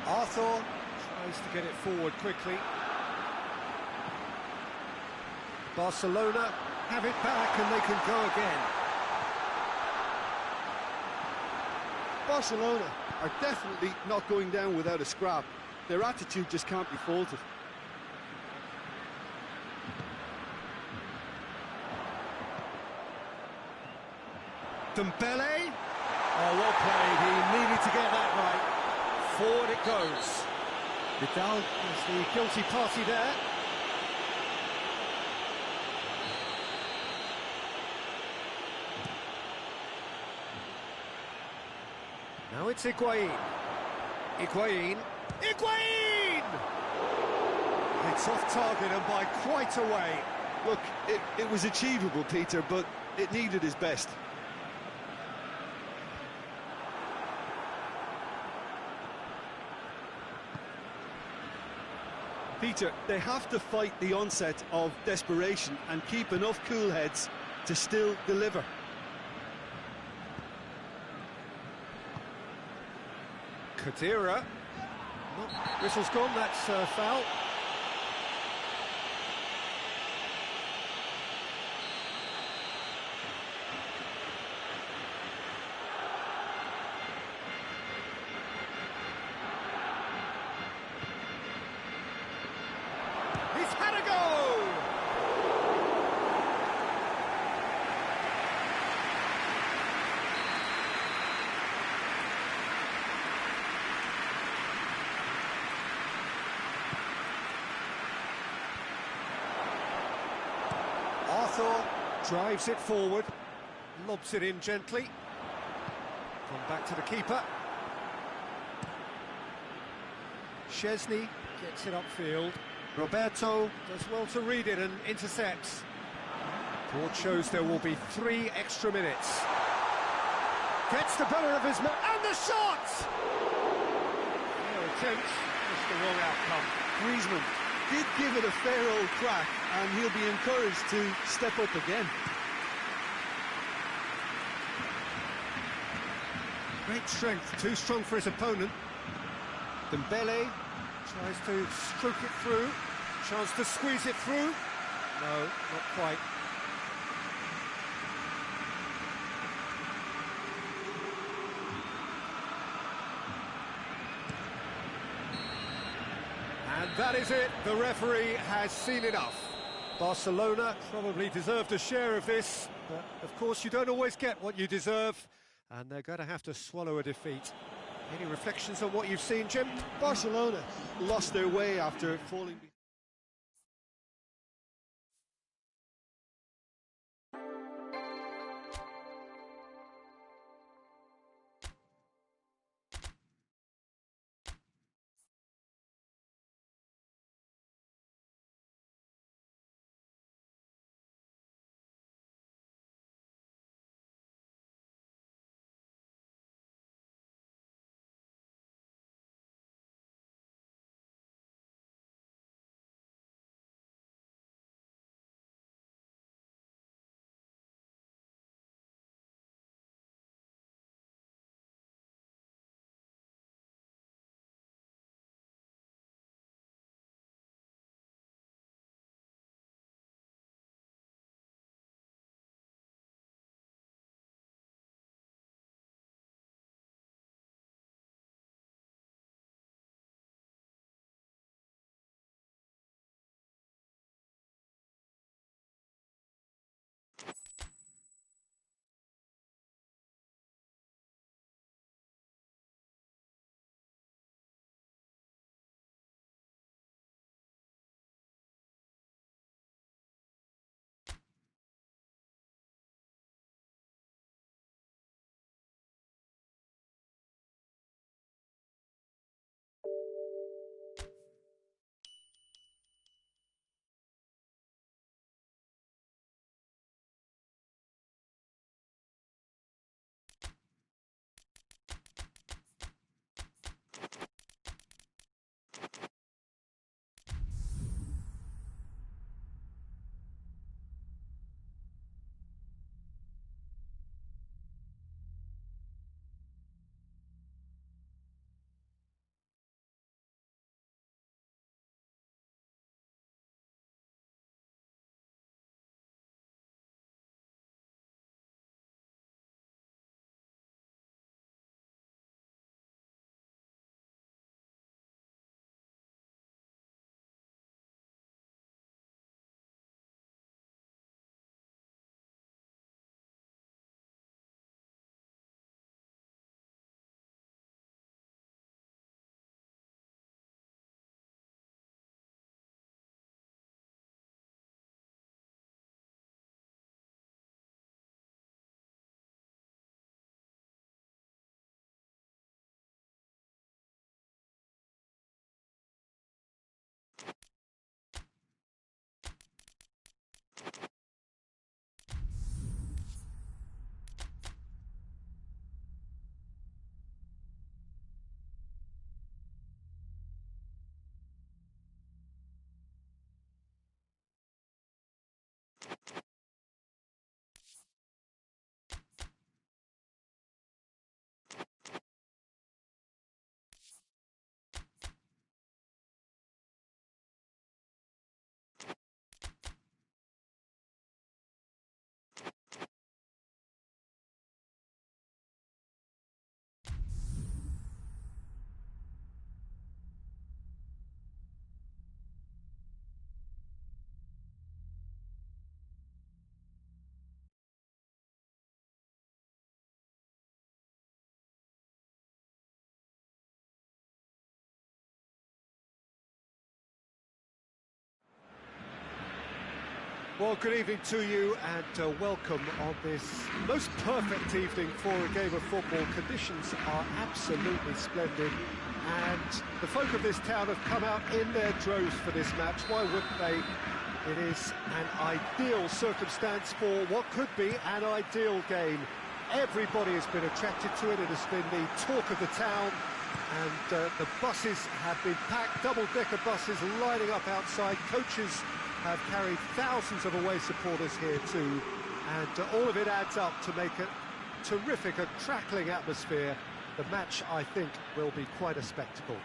Arthur tries to get it forward quickly. Barcelona have it back and they can go again. Barcelona are definitely not going down without a scrap. Their attitude just can't be faulted. Dembele. Oh, well played. He needed to get that right. Forward it goes. Vidal is the guilty party there. Now it's Higuain. Higuain. Higuain! It's off target and by quite a way. Look, it was achievable, Peter, but it needed his best. Peter, they have to fight the onset of desperation and keep enough cool heads to still deliver. Kadira. Whistle's gone, that's foul. thought. Drives it forward, lobs it in gently. Come back to the keeper. Szczesny gets it upfield. Roberto. Does well to read it and intercepts. Court shows there will be 3 extra minutes. Gets the better of his man, and the shot! No attempt, just the wrong outcome. Griezmann did give it a fair old crack, and he'll be encouraged to step up again. Great strength, too strong for his opponent. Dembele tries to stroke it through. Chance to squeeze it through. No, not quite. And that is it. The referee has seen enough. Barcelona probably deserved a share of this, but of course you don't always get what you deserve, and they're going to have to swallow a defeat. Any reflections on what you've seen, Jim? Barcelona lost their way after falling behind. Well, good evening to you and welcome on this most perfect evening for a game of football. Conditions are absolutely splendid and the folk of this town have come out in their droves for this match. Why wouldn't they? It is an ideal circumstance for what could be an ideal game. Everybody has been attracted to it. It has been the talk of the town and the buses have been packed, double-decker buses lining up outside. Coaches have carried thousands of away supporters here too, and all of it adds up to make a terrific, a crackling atmosphere. The match, I think, will be quite a spectacle.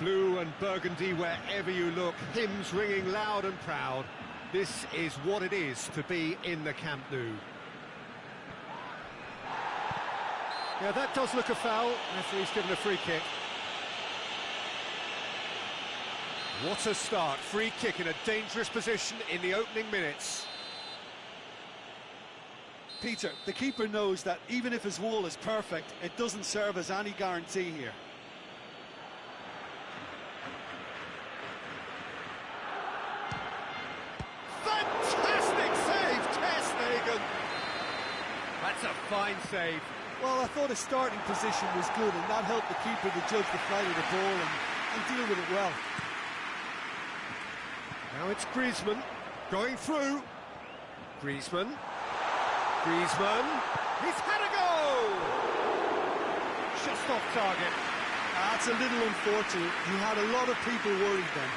Blue and burgundy wherever you look, hymns ringing loud and proud. This is what it is to be in the Camp Nou. Yeah, that does look a foul. Referee's given a free kick. What a start, free kick in a dangerous position in the opening minutes. Peter, the keeper knows that even if his wall is perfect, it doesn't serve as any guarantee here. Fantastic save, Ter Stegen! That's a fine save. Well, I thought his starting position was good and that helped the keeper to judge the flight of the ball and deal with it well. Now it's Griezmann going through. Griezmann. He's had a go! Just off target. That's a little unfortunate. You had a lot of people worried then.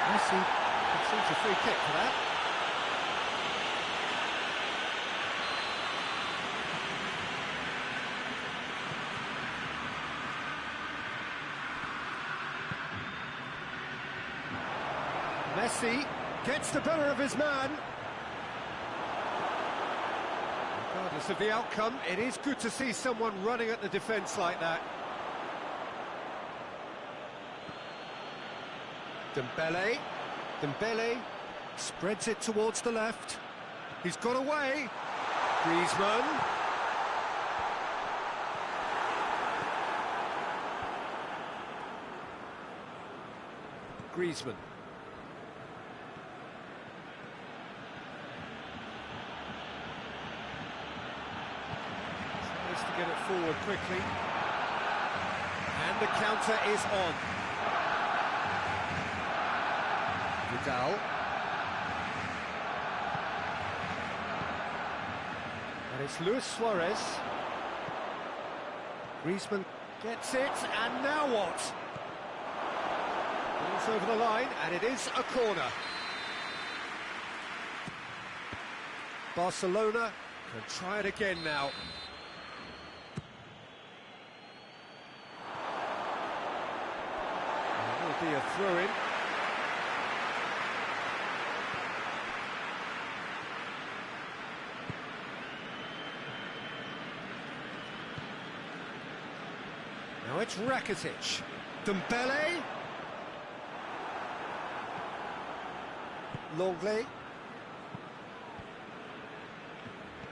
Messi conceded a free kick for that. Messi gets the better of his man. Regardless of the outcome, it is good to see someone running at the defence like that. Dembele spreads it towards the left. He's got away. Griezmann. Tries to get it forward quickly. And the counter is on. Vidal. And it's Luis Suarez. Griezmann gets it, and now what? Ball's over the line, and it is a corner. Barcelona can try it again now. There will be a throw-in. Now it's Rakitic. Dembele. Longley.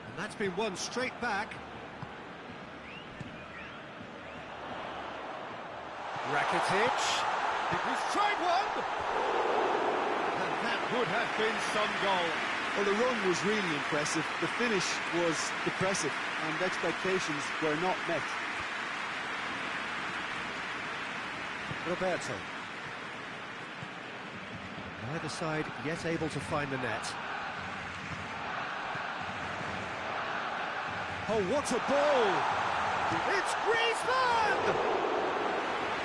And that's been won straight back. Rakitic. He's tried one! And that would have been some goal. Well, the run was really impressive. The finish was depressive and expectations were not met. Roberto. Neither side yet able to find the net. Oh, what a ball! It's Griezmann!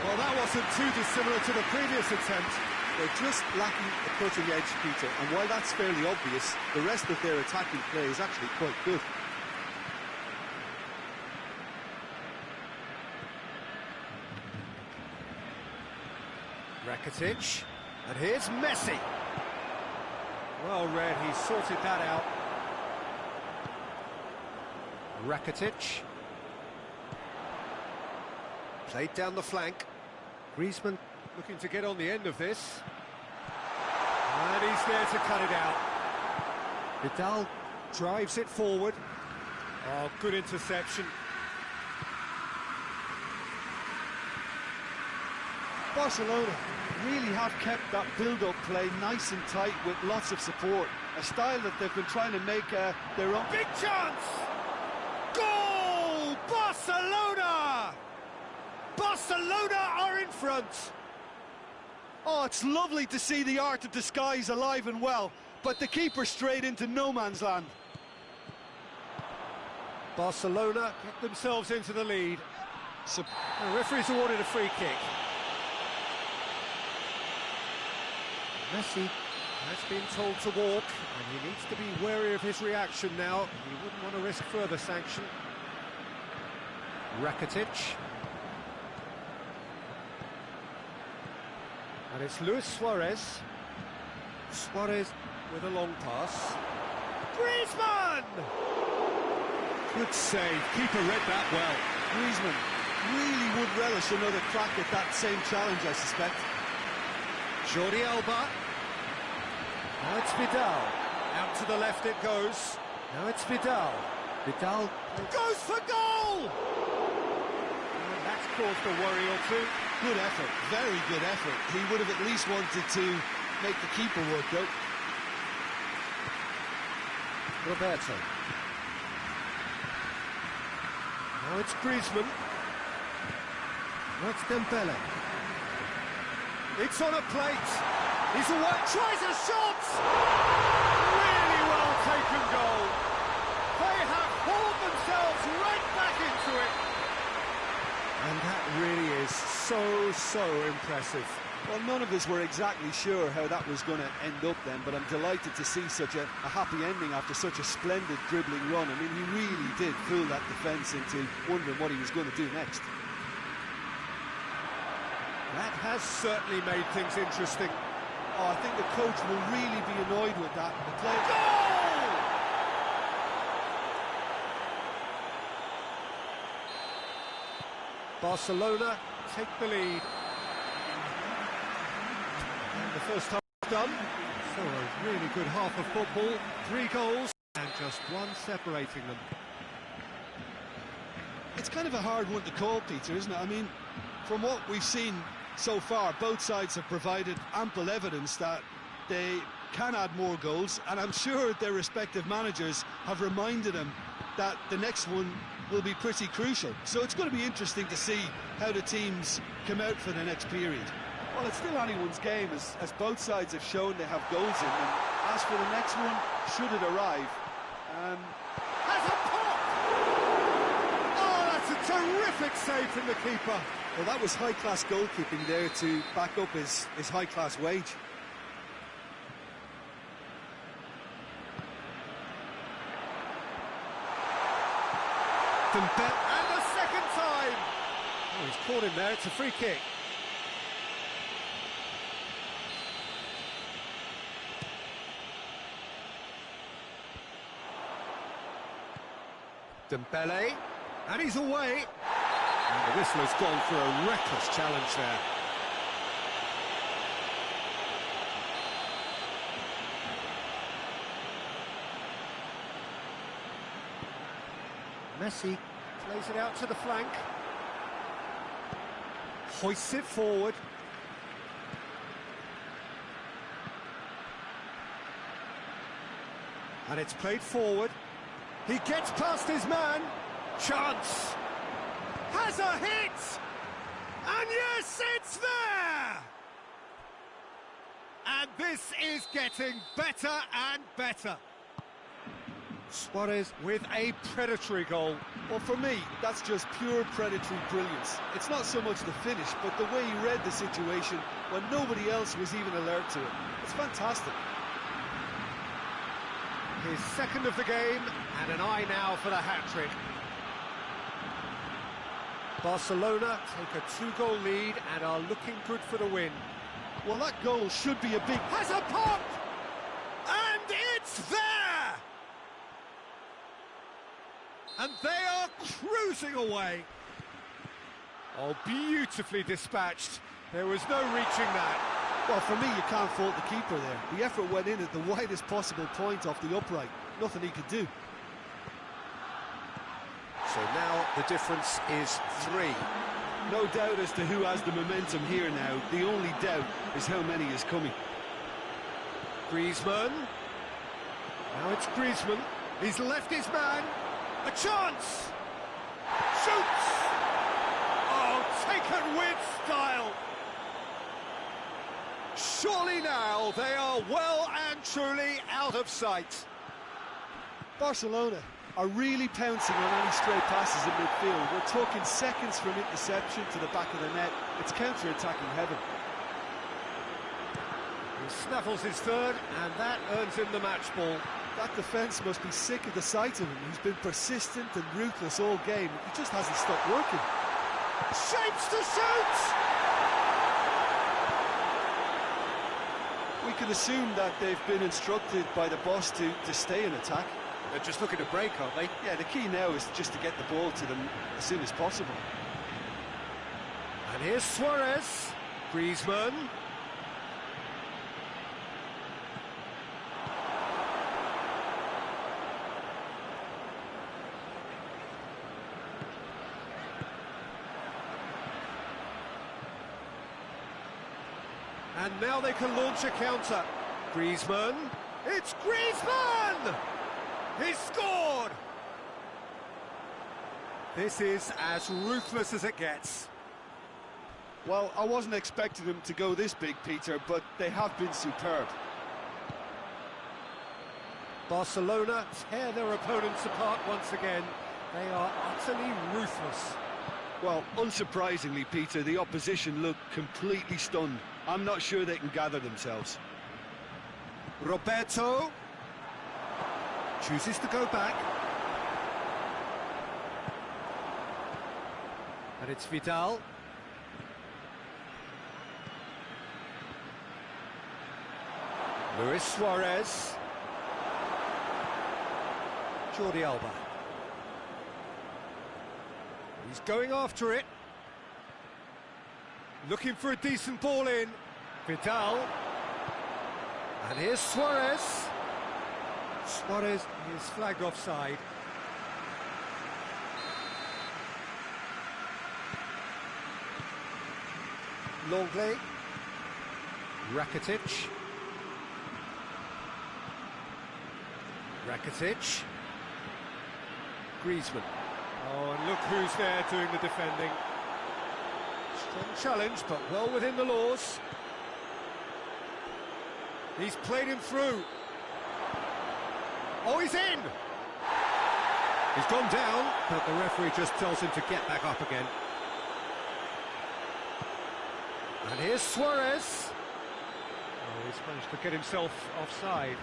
Well, that wasn't too dissimilar to the previous attempt. They're just lacking a cutting edge, Peter, and while that's fairly obvious, the rest of their attacking play is actually quite good. Rakitic, and here's Messi. Well read, he sorted that out. Rakitic. Played down the flank. Griezmann looking to get on the end of this. And he's there to cut it out. Vidal drives it forward. Oh, good interception. Barcelona really have kept that build-up play nice and tight with lots of support. A style that they've been trying to make their own. Big chance! Goal! Barcelona! Barcelona are in front! Oh, it's lovely to see the art of disguise alive and well, but the keeper straight into no man's land. Barcelona get themselves into the lead. The referee's awarded a free kick. Messi has been told to walk, and he needs to be wary of his reaction now. He wouldn't want to risk further sanction. Rakitic. And it's Luis Suarez. Suarez with a long pass. Griezmann! Good save. Keeper read that well. Griezmann really would relish another crack at that same challenge, I suspect. Jordi Alba. Now it's Vidal. Out to the left it goes. Now it's Vidal. Vidal goes for goal! And that's caused a worry or two. Good effort, very good effort. He would have at least wanted to make the keeper work out. Roberto. Now it's Griezmann. Now it's Dembele. It's on a plate. He's away. Tries a shot. Really well taken goal. They have hauled themselves right back into it. And that really is so impressive. Well, none of us were exactly sure how that was going to end up then, but I'm delighted to see such a happy ending after such a splendid dribbling run. I mean, he really did fool that defence into wondering what he was going to do next. That has certainly made things interesting. Oh, I think the coach will really be annoyed with that. The player... Goal! Barcelona take the lead. And the first half done. So a really good half of football. 3 goals and just one separating them. It's kind of a hard one to call, Peter, isn't it? I mean, from what we've seen so far, both sides have provided ample evidence that they can add more goals, and I'm sure their respective managers have reminded them that the next one will be pretty crucial. So it's going to be interesting to see how the teams come out for the next period. Well, it's still anyone's game, as both sides have shown they have goals in them. As for the next one, should it arrive, has a pop! Oh, that's a terrific save from the keeper. well, that was high-class goalkeeping there to back up his high-class wage. And the second time! Oh, he's caught him there, it's a free kick. Dembele, and he's away. And the whistler's gone for a reckless challenge there. Messi plays it out to the flank. Hoists it forward. And it's played forward. He gets past his man. Chance. Has a hit. And yes, it's there. And this is getting better and better. Suarez with a predatory goal. Well, for me, that's just pure predatory brilliance. It's not so much the finish, but the way he read the situation when nobody else was even alert to it. It's fantastic. His second of the game, and an eye now for the hat-trick. Barcelona take a 2-goal lead and are looking good for the win. Well, that goal should be a big... Has a pop! And it's there! And they are cruising away. Oh, beautifully dispatched. There was no reaching that. Well, for me, you can't fault the keeper there. The effort went in at the widest possible point off the upright. Nothing he could do. So now the difference is 3. No doubt as to who has the momentum here now. The only doubt is how many is coming. Griezmann. Now it's Griezmann. He's left his man. A chance! Shoots! Oh, taken with style! Surely now they are well and truly out of sight. Barcelona are really pouncing on any stray passes in midfield. We're talking seconds from interception to the back of the net. It's counter-attacking heaven. He snaffles his third, and that earns him the match ball. That defence must be sick of the sight of him. He's been persistent and ruthless all game. He just hasn't stopped working. Shapes to shoot! We can assume that they've been instructed by the boss to stay in attack. They're just looking to break, aren't they? Yeah, the key now is just to get the ball to them as soon as possible. And here's Suarez. Griezmann. And now they can launch a counter. Griezmann. It's Griezmann! He scored! This is as ruthless as it gets. Well, I wasn't expecting them to go this big, Peter, but they have been superb. Barcelona tear their opponents apart once again. They are utterly ruthless. Well, unsurprisingly, Peter, the opposition look completely stunned. I'm not sure they can gather themselves. Roberto chooses to go back. And it's Vidal. Luis Suarez. Jordi Alba. He's going after it. Looking for a decent ball in. Vidal. And here's Suarez. Suarez is flagged offside. Longley. Rakitic. Rakitic. Griezmann. Oh, and look who's there doing the defending. Strong challenge, but well within the laws. He's played him through. Oh, he's in! He's gone down, but the referee just tells him to get back up again. And here's Suarez. Oh, he's managed to get himself offside.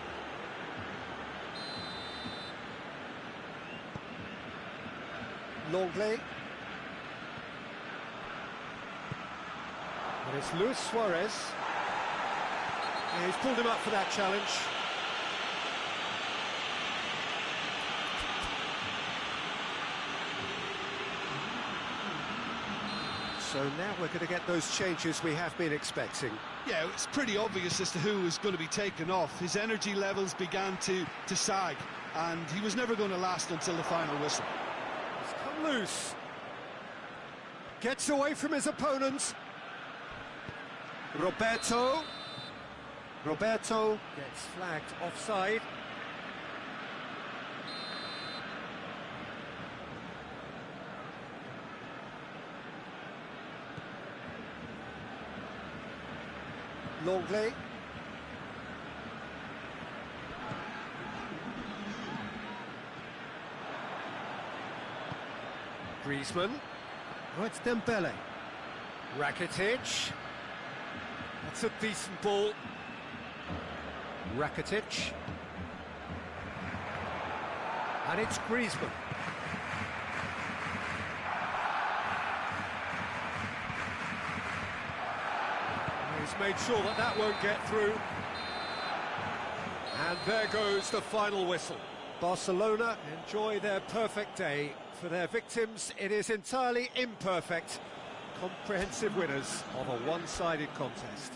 Longley. And it's Luis Suarez. Yeah, he's pulled him up for that challenge. So now we're going to get those changes we have been expecting. Yeah, it's pretty obvious as to who was going to be taken off. His energy levels began to sag, and he was never going to last until the final whistle. He's come loose. Gets away from his opponent. Roberto. Roberto gets flagged offside. Longley. Griezmann. Oh, it's Dembele. Rakitic. That's a decent ball. Rakitic. And it's Griezmann. He's made sure that that won't get through. And there goes the final whistle. Barcelona enjoy their perfect day. For their victims, it is entirely imperfect. Comprehensive winners of a one-sided contest.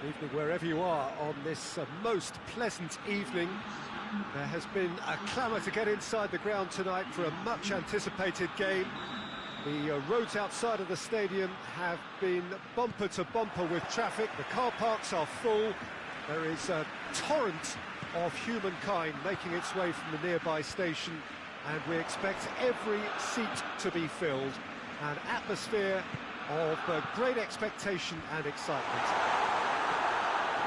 Evening wherever you are on this most pleasant evening. There has been a clamour to get inside the ground tonight for a much anticipated game. The roads outside of the stadium have been bumper to bumper with traffic. The car parks are full. There is a torrent of humankind making its way from the nearby station, and we expect every seat to be filled. An atmosphere of great expectation and excitement.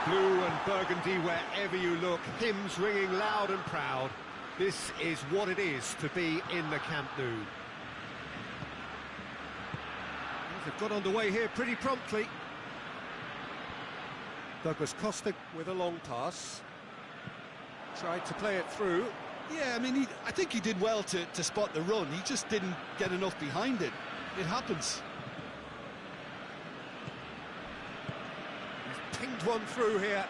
Blue and burgundy wherever you look, hymns ringing loud and proud. This is what it is to be in the Camp Nou. They've got underway here pretty promptly. Douglas Costa with a long pass. Tried to play it through. Yeah, I mean, I think he did well to spot the run. He just didn't get enough behind it. It happens. He's pinged one through here.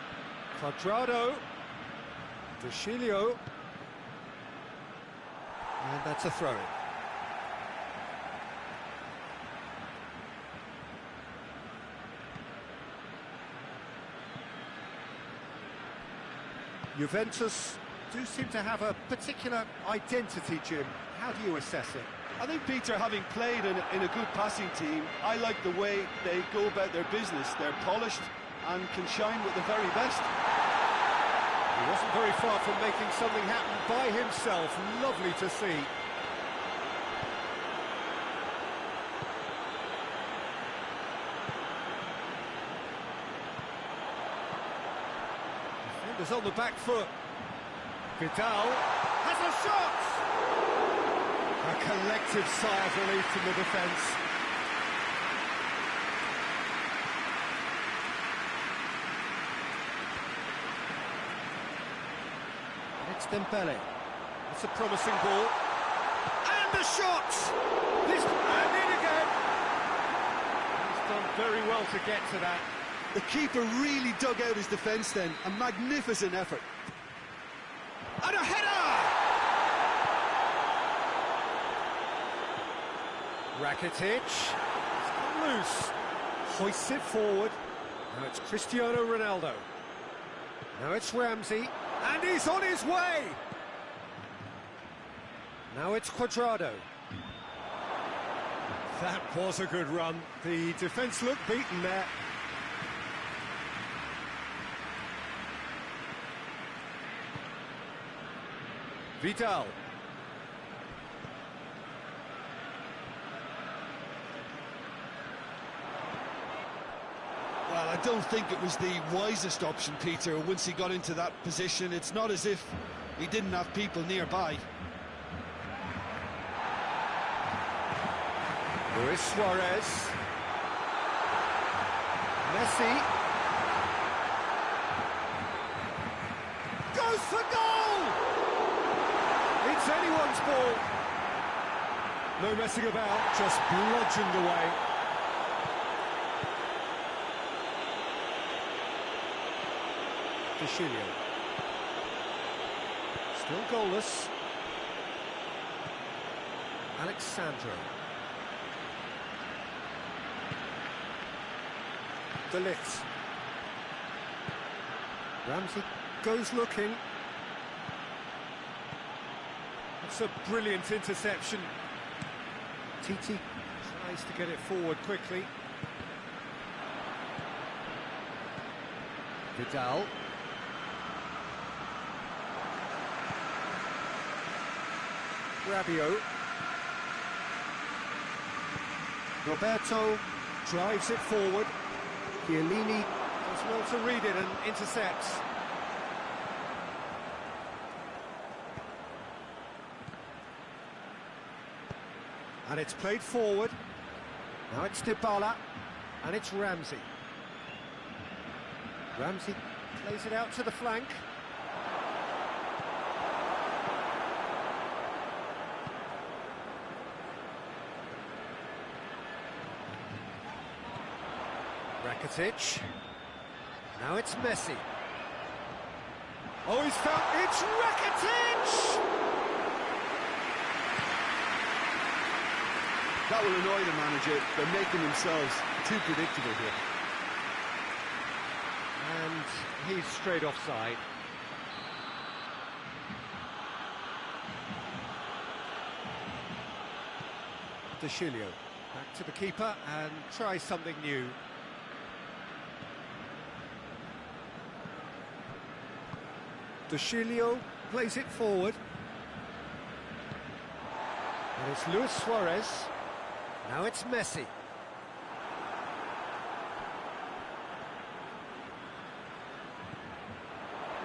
Quadrado. De Chilio. And that's a throw-in. Juventus do seem to have a particular identity, Jim. How do you assess it? I think, Peter, having played in a good passing team, I like the way they go about their business. They're polished and can shine with the very best. He wasn't very far from making something happen by himself. Lovely to see. Defenders on the back foot. Vidal has a shot! A collective sigh of relief from the defence. It's Dembele. It's a promising ball. And the shot! This and in again! He's done very well to get to that. The keeper really dug out his defence then. A magnificent effort. And a header! Rakitic. It's come loose. Hoists it forward. Now it's Cristiano Ronaldo. Now it's Ramsey. And he's on his way! Now it's Quadrado. That was a good run. The defence looked beaten there. Vidal. Well, I don't think it was the wisest option, Peter, once he got into that position. It's not as if he didn't have people nearby. Luis Suarez. Messi. Goes for goal! It's anyone's ball. No messing about, just bludgeoned away. De Chilio. Still goalless. Alexandro. De Ligt. Ramsey goes looking. It's a brilliant interception. Titi tries to get it forward quickly. Vidal. Rabiot. Roberto drives it forward. Chiellini does well to read it and intercepts. And it's played forward. Now it's Dybala, and it's Ramsey. Ramsey plays it out to the flank. Rakitic. Now it's Messi. Oh, he's found... It's Rakitic! That will annoy the manager. They're making themselves too predictable here. he's straight offside. De Chilio, back to the keeper and try something new. De Chilio plays it forward. And it's Luis Suarez. Now it's Messi.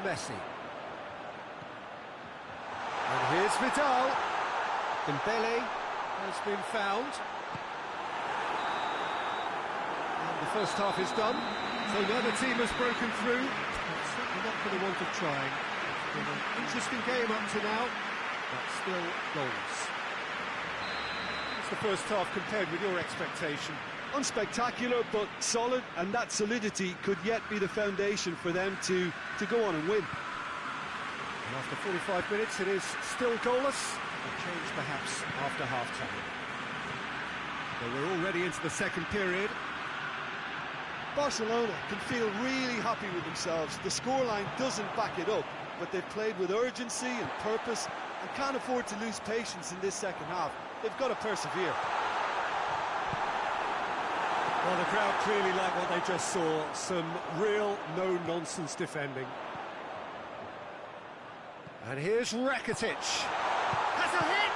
Messi. And here's Vidal. Dembele has been found. And the first half is done. So neither team has broken through. But certainly not for the want of trying. It's been an interesting game up to now, but still goals. What's the first half compared with your expectation? Unspectacular, but solid, and that solidity could yet be the foundation for them to go on and win. And after 45 minutes, it is still goalless. A change perhaps after half-time. So we're already into the second period. Barcelona can feel really happy with themselves. The scoreline doesn't back it up, but they've played with urgency and purpose and can't afford to lose patience in this second half. They've got to persevere. Well, the crowd clearly like what they just saw. Some real no-nonsense defending. And here's Rakitic. Has a hit!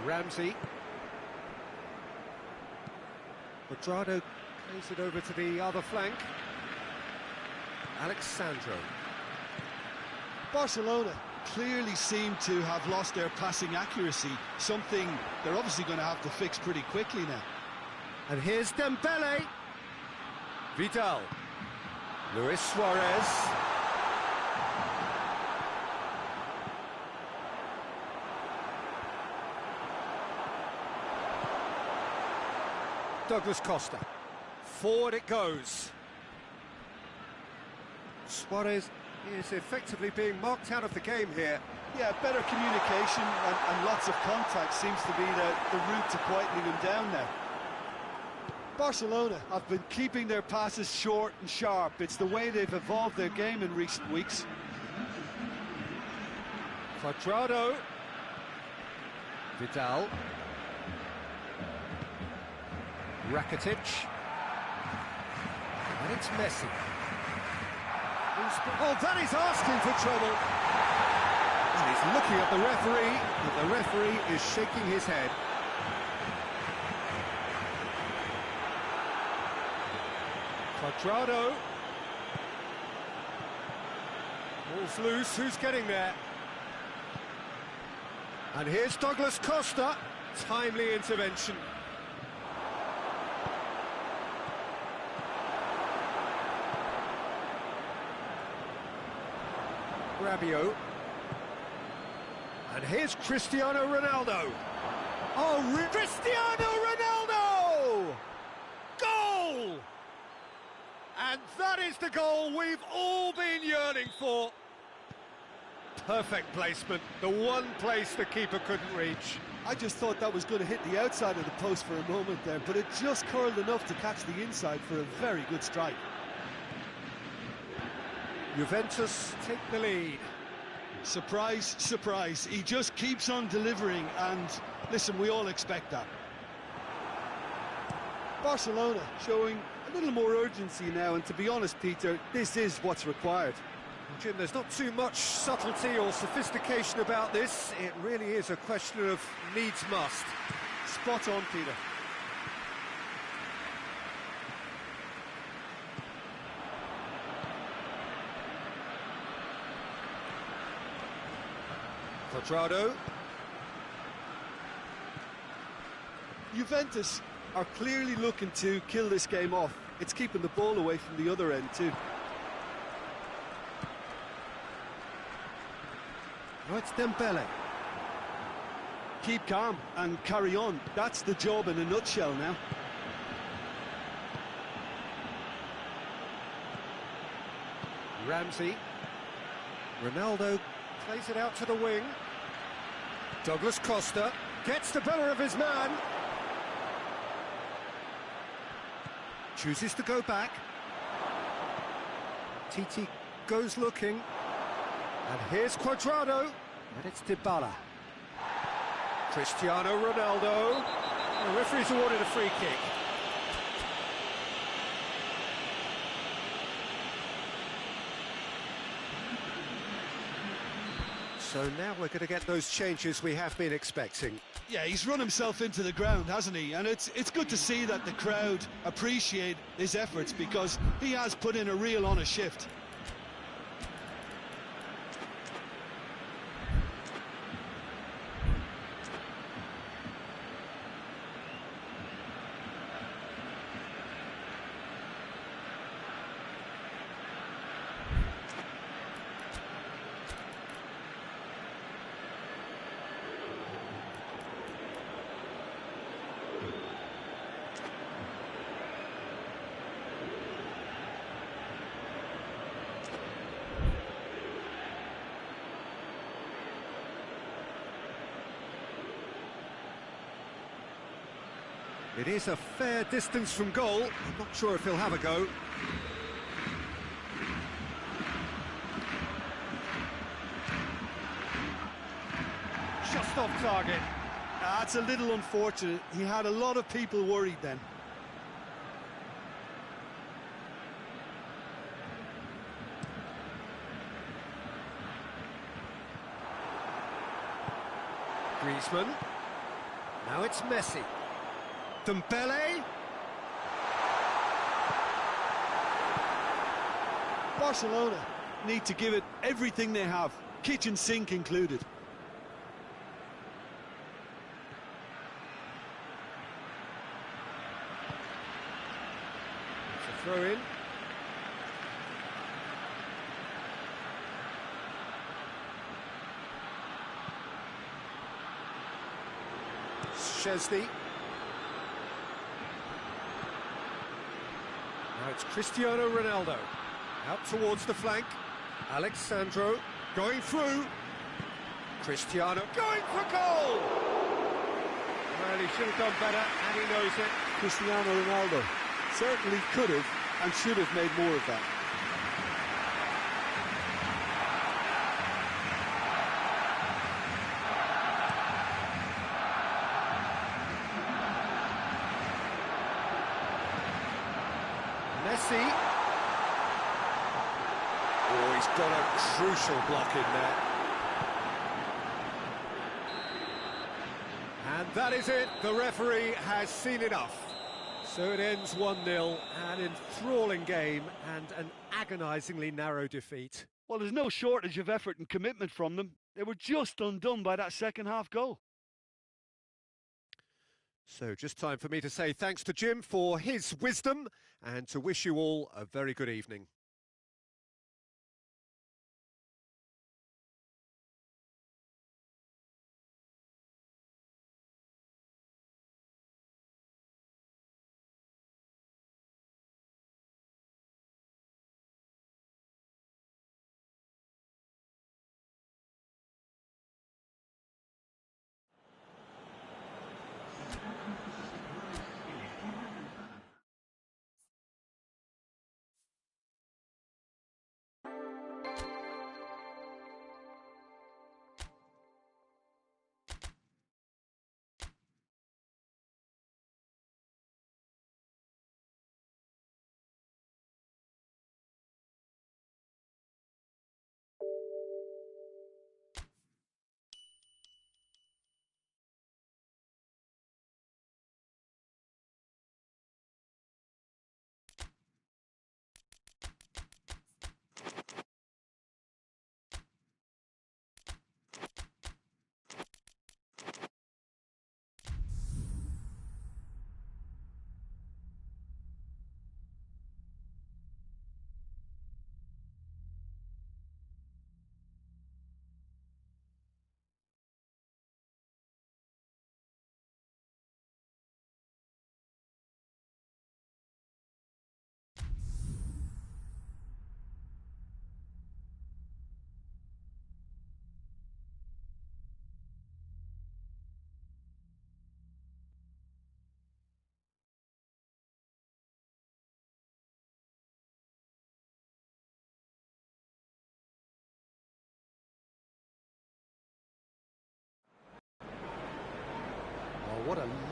Ramsey. Quadrado plays it over to the other flank. Alexandro. Barcelona clearly seem to have lost their passing accuracy, something they're obviously going to have to fix pretty quickly now. And here's Dembele. Vidal. Luis Suarez. Douglas Costa. Forward it goes. Suarez is effectively being marked out of the game here. Yeah, better communication and lots of contact seems to be the route to quietening him down now. Barcelona have been keeping their passes short and sharp. It's the way they've evolved their game in recent weeks. Quadrado. Vidal. Rakitic. And it's Messi. Oh, that is asking for trouble. And he's looking at the referee, and the referee is shaking his head. Quadrado. Ball's loose, who's getting there? And here's Douglas Costa. Timely intervention. Rabiot. And here's Cristiano Ronaldo. Oh, Cristiano Ronaldo! Goal! And that is the goal we've all been yearning for. Perfect placement, the one place the keeper couldn't reach. I just thought that was going to hit the outside of the post for a moment there, but it just curled enough to catch the inside for a very good strike. Juventus take the lead. Surprise, surprise. He just keeps on delivering, and listen, we all expect that. Barcelona showing a little more urgency now, and to be honest, Peter, this is what's required. Jim, there's not too much subtlety or sophistication about this. It really is a question of needs must. Spot on, Peter. Quadrado. Juventus are clearly looking to kill this game off. It's keeping the ball away from the other end too. Oh, it's Dembele. Keep calm and carry on. That's the job in a nutshell now. Ramsey. Ronaldo plays it out to the wing. Douglas Costa gets the better of his man. Chooses to go back. Titi goes looking. And here's Cuadrado. And it's Dybala. Cristiano Ronaldo. The referee's awarded a free kick. So now we're going to get those changes we have been expecting. Yeah, he's run himself into the ground, hasn't he? And it's good to see that the crowd appreciate his efforts, because he has put in a real honest shift. It is a fair distance from goal. I'm not sure if he'll have a go. Just off target. That's a little unfortunate. He had a lot of people worried then. Griezmann. Now it's Messi. Dembele. Barcelona need to give it everything they have, kitchen sink included. It's a throw in. Szczesny. Now it's Cristiano Ronaldo. Out towards the flank. Alexandro going through. Cristiano going for goal! Well, he should have done better, and he knows it. Cristiano Ronaldo certainly could have and should have made more of that. Messi. Oh, he's got a crucial block in there. And that is it. The referee has seen enough. So it ends 1-0, an enthralling game and an agonisingly narrow defeat. Well, there's no shortage of effort and commitment from them. They were just undone by that second-half goal. So just time for me to say thanks to Jim for his wisdom and to wish you all a very good evening.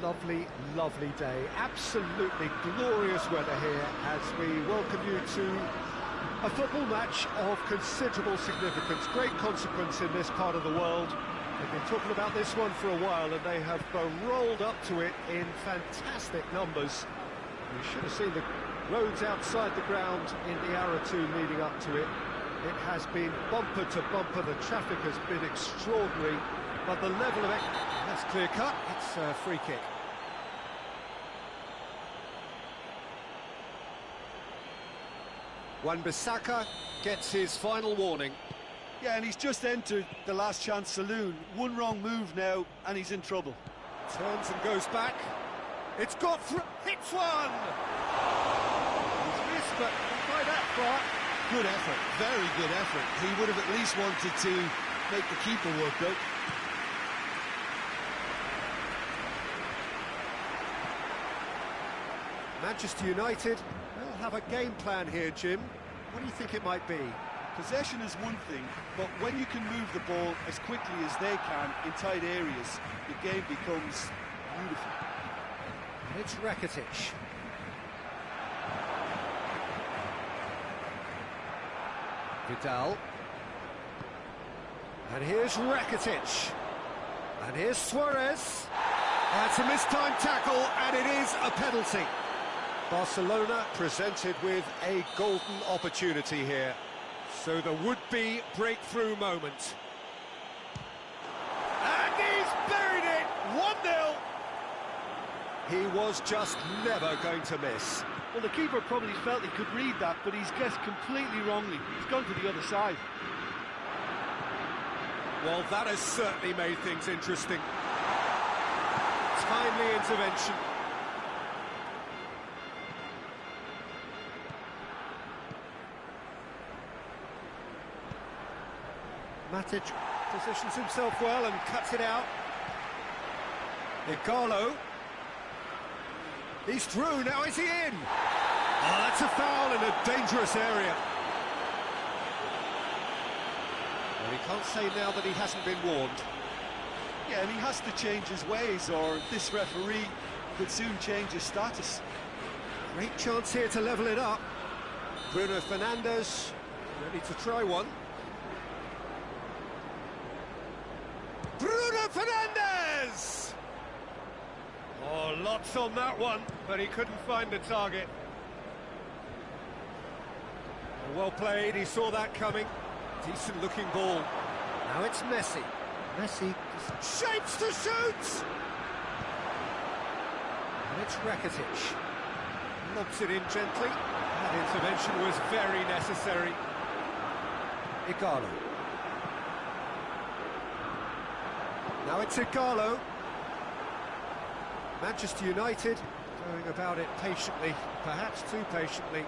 lovely, lovely day. Absolutely glorious weather here as we welcome you to a football match of considerable significance, great consequence in this part of the world. They've been talking about this one for a while and they have rolled up to it in fantastic numbers. You should have seen the roads outside the ground in the hour or two leading up to it. It has been bumper to bumper, the traffic has been extraordinary, but the level of... That's clear cut, it's a free kick. Wan-Bissaka gets his final warning. Yeah, and he's just entered the last chance saloon. One wrong move now, and he's in trouble. Turns and goes back. It's got through, hits one! He's missed, but not by that far. Good effort, very good effort. He would have at least wanted to make the keeper work, though. Manchester United, they'll have a game plan here, Jim. What do you think it might be? Possession is one thing, but when you can move the ball as quickly as they can in tight areas, the game becomes beautiful. It's Rakitic. Vidal. And here's Rakitic. And here's Suarez. That's a mistimed tackle, and it is a penalty. Barcelona presented with a golden opportunity here. So the would-be breakthrough moment. And he's buried it! 1-0! He was just never going to miss. Well, the keeper probably felt he could read that, but he's guessed completely wrongly. He's gone to the other side. Well, that has certainly made things interesting. Timely intervention. Matic positions himself well and cuts it out. Igalo. He's through, now is he in? Oh, that's a foul in a dangerous area. Well, he can't say now that he hasn't been warned. Yeah, and he has to change his ways, or this referee could soon change his status. Great chance here to level it up. Bruno Fernandes ready to try one. Bruno Fernandes! Oh, lots on that one, but he couldn't find the target. Well played, he saw that coming. Decent looking ball. Now it's Messi. Messi shapes to shoot! And it's Rakitic. Lobs it in gently. That intervention was very necessary. Igalo. Now it's Igalo. Manchester United going about it patiently, perhaps too patiently.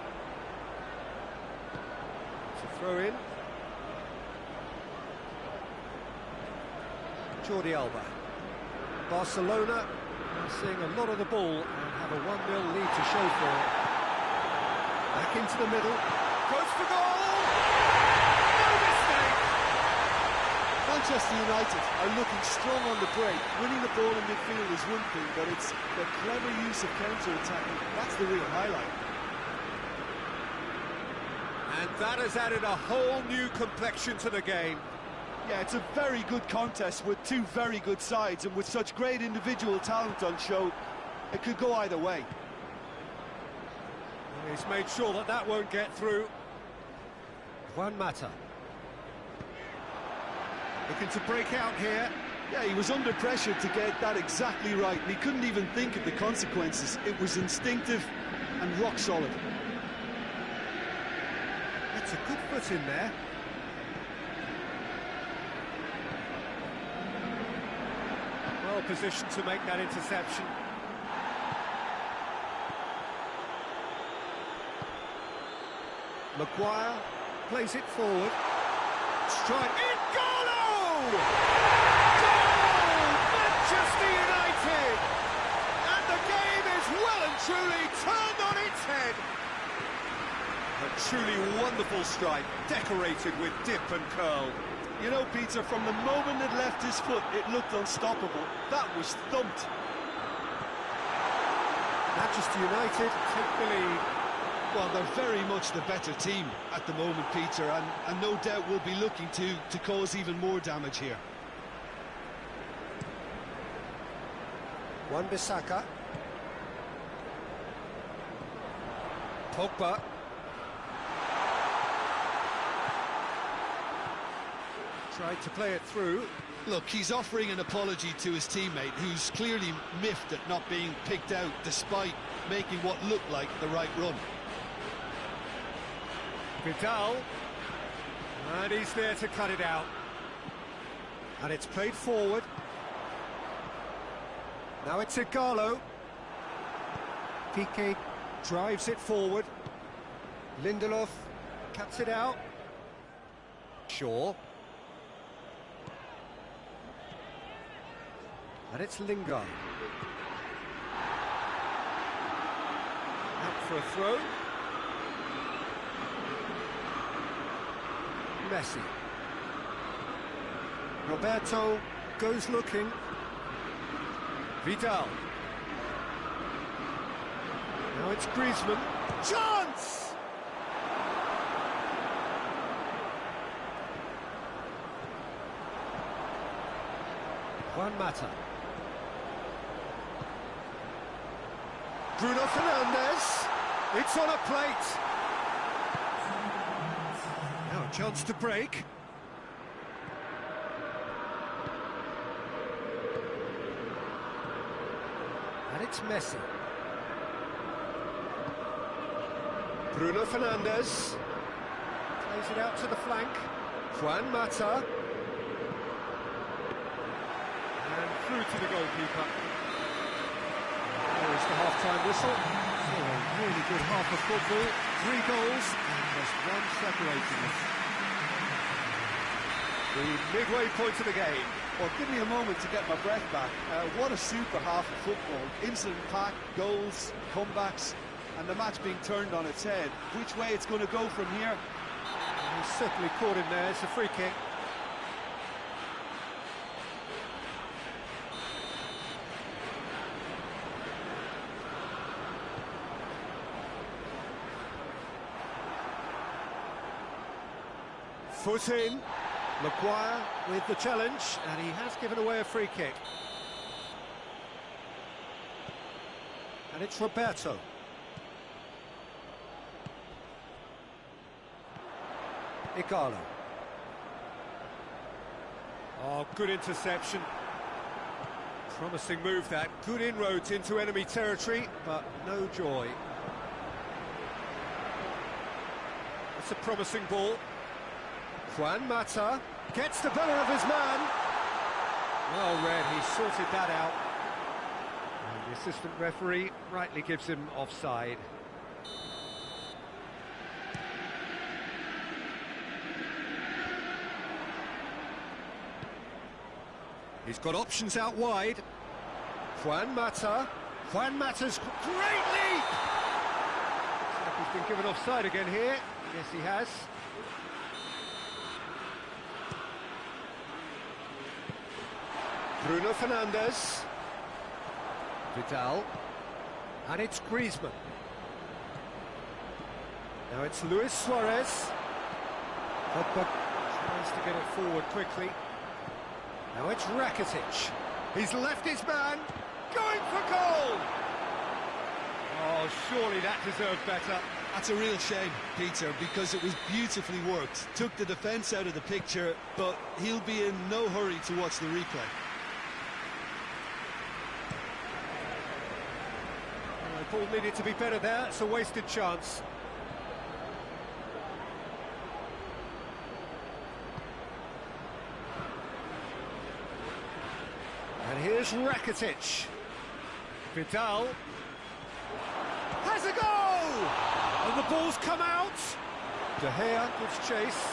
To throw in. Jordi Alba. Barcelona are seeing a lot of the ball and have a 1-0 lead to show for it. Back into the middle. Goes for goal! No mistake! Manchester United are looking strong on the break. Winning the ball in midfield is one thing, but it's the clever use of counter-attacking. That's the real highlight. And that has added a whole new complexion to the game. Yeah, it's a very good contest with two very good sides, and with such great individual talent on show, it could go either way. He's made sure that that won't get through. Juan Mata. Looking to break out here. Yeah, he was under pressure to get that exactly right, and he couldn't even think of the consequences. It was instinctive and rock solid. That's a good foot in there. Well positioned to make that interception. Maguire plays it forward. Strike. Igalo! Goal! Manchester United! And the game is well and truly turned on its head. A truly wonderful strike, decorated with dip and curl. You know, Peter, from the moment it left his foot, it looked unstoppable. That was thumped. Manchester United take the lead. Well, they're very much the better team at the moment, Peter, and no doubt will be looking to cause even more damage here. Wan-Bissaka. Pogba. Tried to play it through. Look, he's offering an apology to his teammate, who's clearly miffed at not being picked out despite making what looked like the right run. Vidal. And he's there to cut it out. And it's played forward. Now it's Igalo. Piqué drives it forward. Lindelof cuts it out. Shaw. And it's Lingard. Out for a throw. Messi. Roberto goes looking. Vidal. Now it's Griezmann. Chance! Juan Mata. Bruno Fernandes. It's on a plate. Now a chance to break. And it's Messi. Bruno Fernandes. Plays it out to the flank. Juan Mata. And through to the goalkeeper. There's the half-time whistle. So a really good half of football. 3 goals and just one separating us. The midway point of the game. Well, give me a moment to get my breath back. What a super half of football. Incident-packed, goals, comebacks, and the match being turned on its head. Which way it's going to go from here? He's certainly caught him there. It's a free kick. Foot in. Maguire with the challenge, and he has given away a free kick. And it's Roberto. Igalo. Oh, good interception. Promising move that. Good inroads into enemy territory, but no joy. That's a promising ball. Juan Mata gets the better of his man. Well read, he sorted that out. And the assistant referee rightly gives him offside. He's got options out wide. Juan Mata. Juan Mata's great leap! Looks like he's been given offside again here. Yes, he has. Bruno Fernandes. Vidal. And it's Griezmann. Now it's Luis Suarez. Pogba tries to get it forward quickly. Now it's Rakitic. He's left his man. Going for goal! Oh, surely that deserved better. That's a real shame, Peter, because it was beautifully worked. Took the defence out of the picture, but he'll be in no hurry to watch the replay. The ball needed to be better there. It's a wasted chance. And here's Rakitic. Vidal has a goal! And the ball's come out. De Gea gives chase.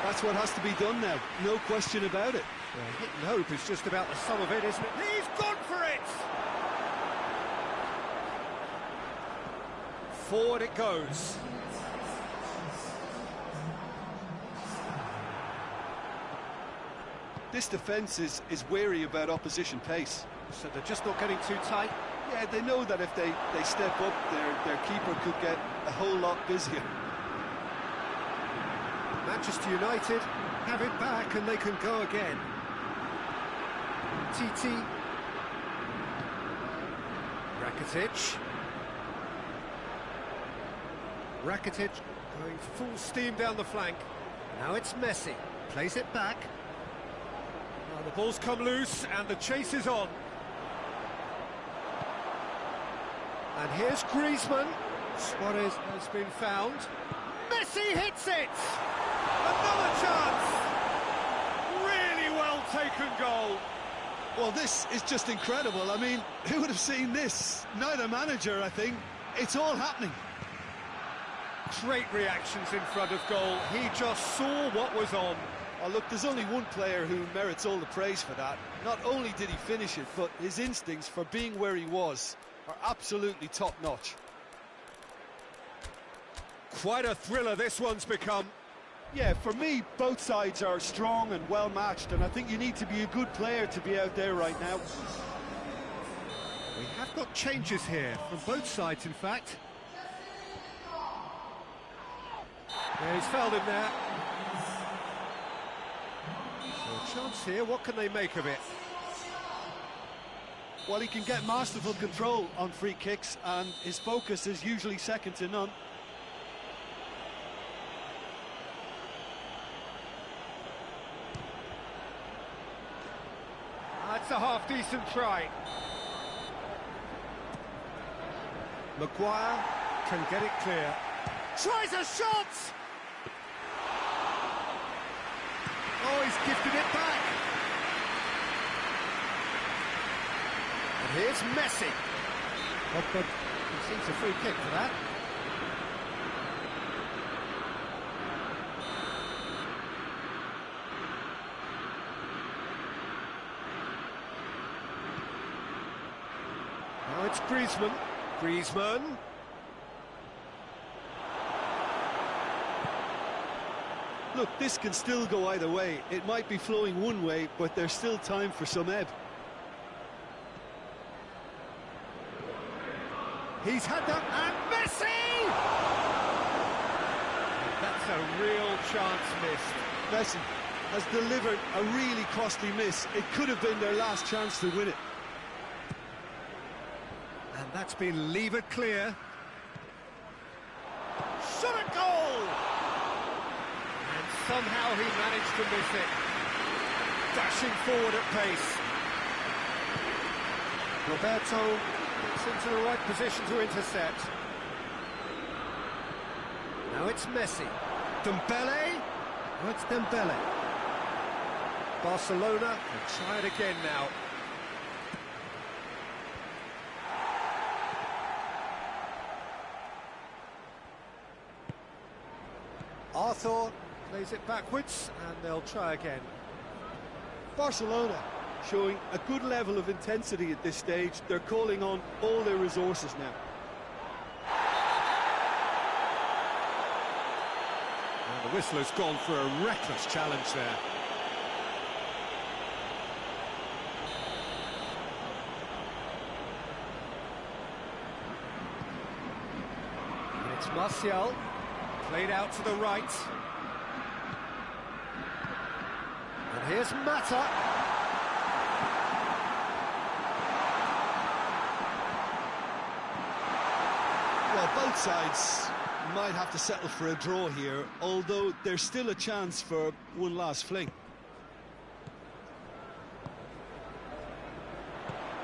That's what has to be done now, no question about it. Well, hit and hope is just about the sum of it, isn't it? He's gone for it! Forward it goes. This defence is wary about opposition pace. So they're just not getting too tight. Yeah, they know that if they step up, their keeper could get a whole lot busier. Manchester United have it back and they can go again. TT. Rakitic going full steam down the flank. Now it's Messi, plays it back. Now the ball's come loose and the chase is on. And here's Griezmann. Suarez has been found. Messi hits it! Another chance! Really well taken goal. Well, this is just incredible. I mean, who would have seen this? Neither manager, I think. It's all happening. Great reactions in front of goal. He just saw what was on. Oh, look, there's only one player who merits all the praise for that. Not only did he finish it, but his instincts for being where he was are absolutely top-notch. Quite a thriller this one's become. Yeah, for me, both sides are strong and well-matched, and I think you need to be a good player to be out there right now. We have got changes here, from both sides, in fact. Yeah, he's fouled him there. So a chance here, what can they make of it? Well, he can get masterful control on free kicks, and his focus is usually second to none. That's a half-decent try. Maguire can get it clear. Tries a shot! Oh, he's gifted it back. And here's Messi. Oh, but he sees a free kick for that. Now it's Griezmann. Griezmann. Look, this can still go either way. It might be flowing one way, but there's still time for some ebb. He's had that, and Messi! That's a real chance missed. Messi has delivered a really costly miss. It could have been their last chance to win it. And that's been levered clear. Shot a goal! And somehow he managed to miss it. Dashing forward at pace. Roberto gets into the right position to intercept. Now it's Messi. Dembele. Oh, it's Dembele. Barcelona will try it again now. Arthur plays it backwards and they'll try again. Barcelona showing a good level of intensity at this stage. They're calling on all their resources now. And the whistler's gone for a reckless challenge there. And it's Martial. Played out to the right. And here's Mata. Well, both sides might have to settle for a draw here, although there's still a chance for one last fling.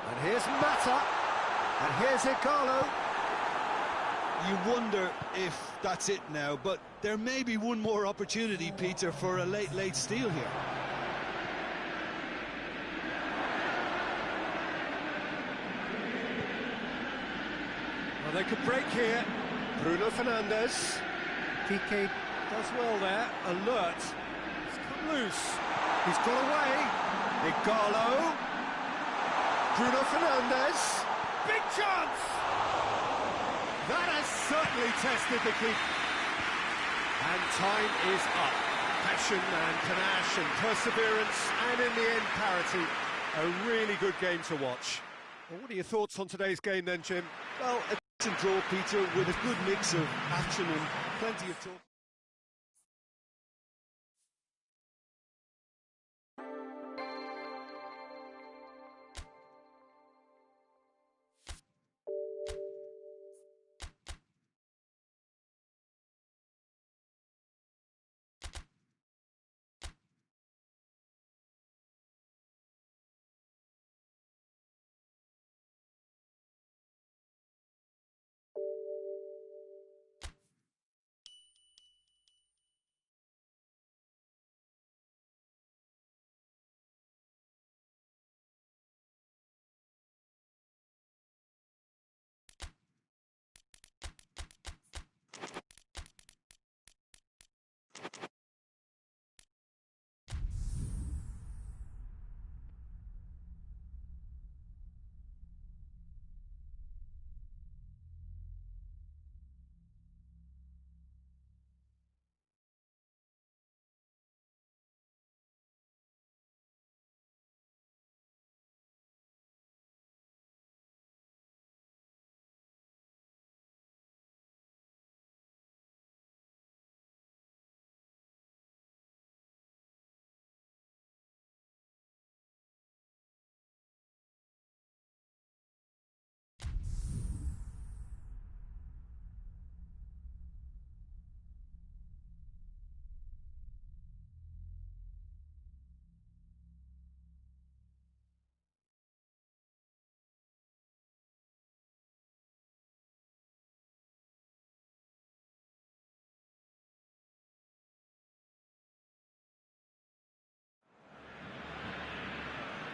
And here's Mata. And here's Igalo. You wonder if that's it now, but there may be one more opportunity, Peter, for a late steal here. Well, they could break here. Bruno Fernandes. PK does well there. Alert. He's come loose. He's got away. Igalo. Bruno Fernandes. Big chance! That has certainly tested the keeper. And time is up. Passion and panache and perseverance, and in the end, parity. A really good game to watch. Well, what are your thoughts on today's game then, Jim? Well, a decent draw, Peter, with a good mix of action and plenty of talk.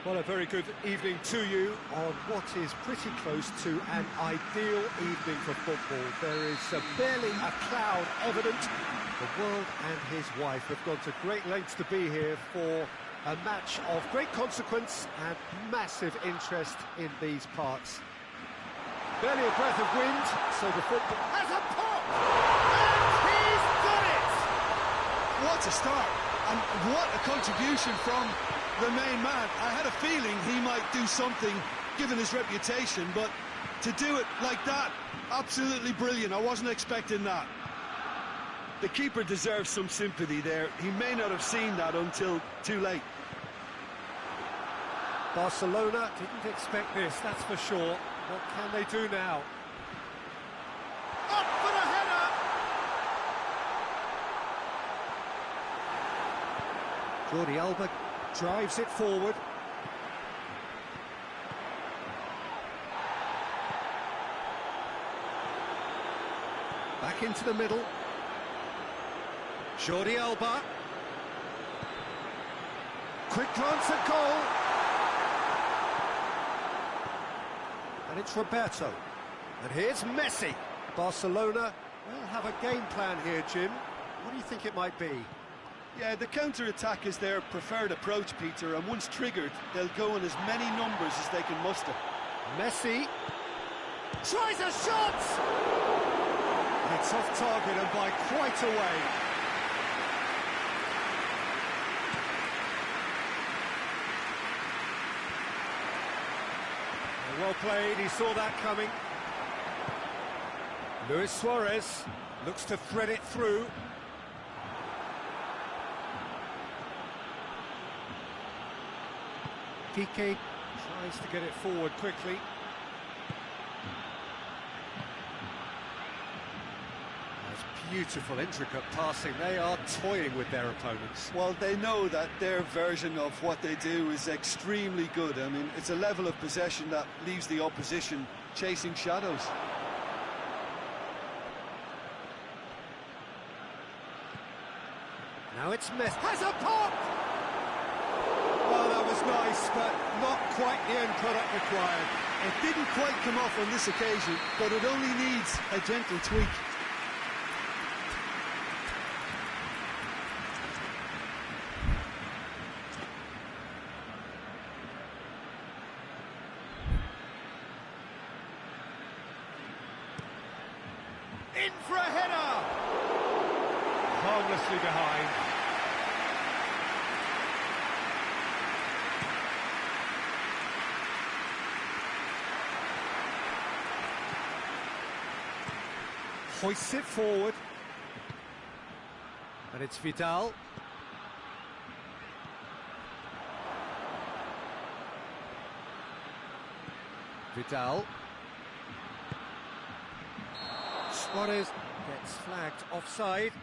Well, a very good evening to you on what is pretty close to an ideal evening for football. There is barely a cloud evident. The world and his wife have gone to great lengths to be here for a match of great consequence and massive interest in these parts. Barely a breath of wind, so the football has a pop! And he's done it! What a start, and what a contribution from the main man. I had a feeling he might do something, given his reputation, but to do it like that, absolutely brilliant. I wasn't expecting that. The keeper deserves some sympathy there. He may not have seen that until too late. Barcelona didn't expect this, that's for sure. What can they do now? Up for the header! Jordi Alba drives it forward. Back into the middle. Jordi Alba. Quick glance at goal. And it's Roberto. And here's Messi. Barcelona will have a game plan here, Jim. What do you think it might be? Yeah, the counter-attack is their preferred approach, Peter, and once triggered, they'll go in as many numbers as they can muster. Messi tries a shot! It's off target and by quite a way. Well played, he saw that coming. Luis Suarez looks to thread it through. Piqué tries to get it forward quickly. That's beautiful, intricate passing. They are toying with their opponents. Well, they know that their version of what they do is extremely good. I mean, it's a level of possession that leaves the opposition chasing shadows. Now it's Messi. Has a pop! Well, that was nice, but not quite the end product required. It didn't quite come off on this occasion, but it only needs a gentle tweak. In for a header! Harmlessly behind. hoists it forward. And it's Vidal. Vidal. Suarez gets flagged offside.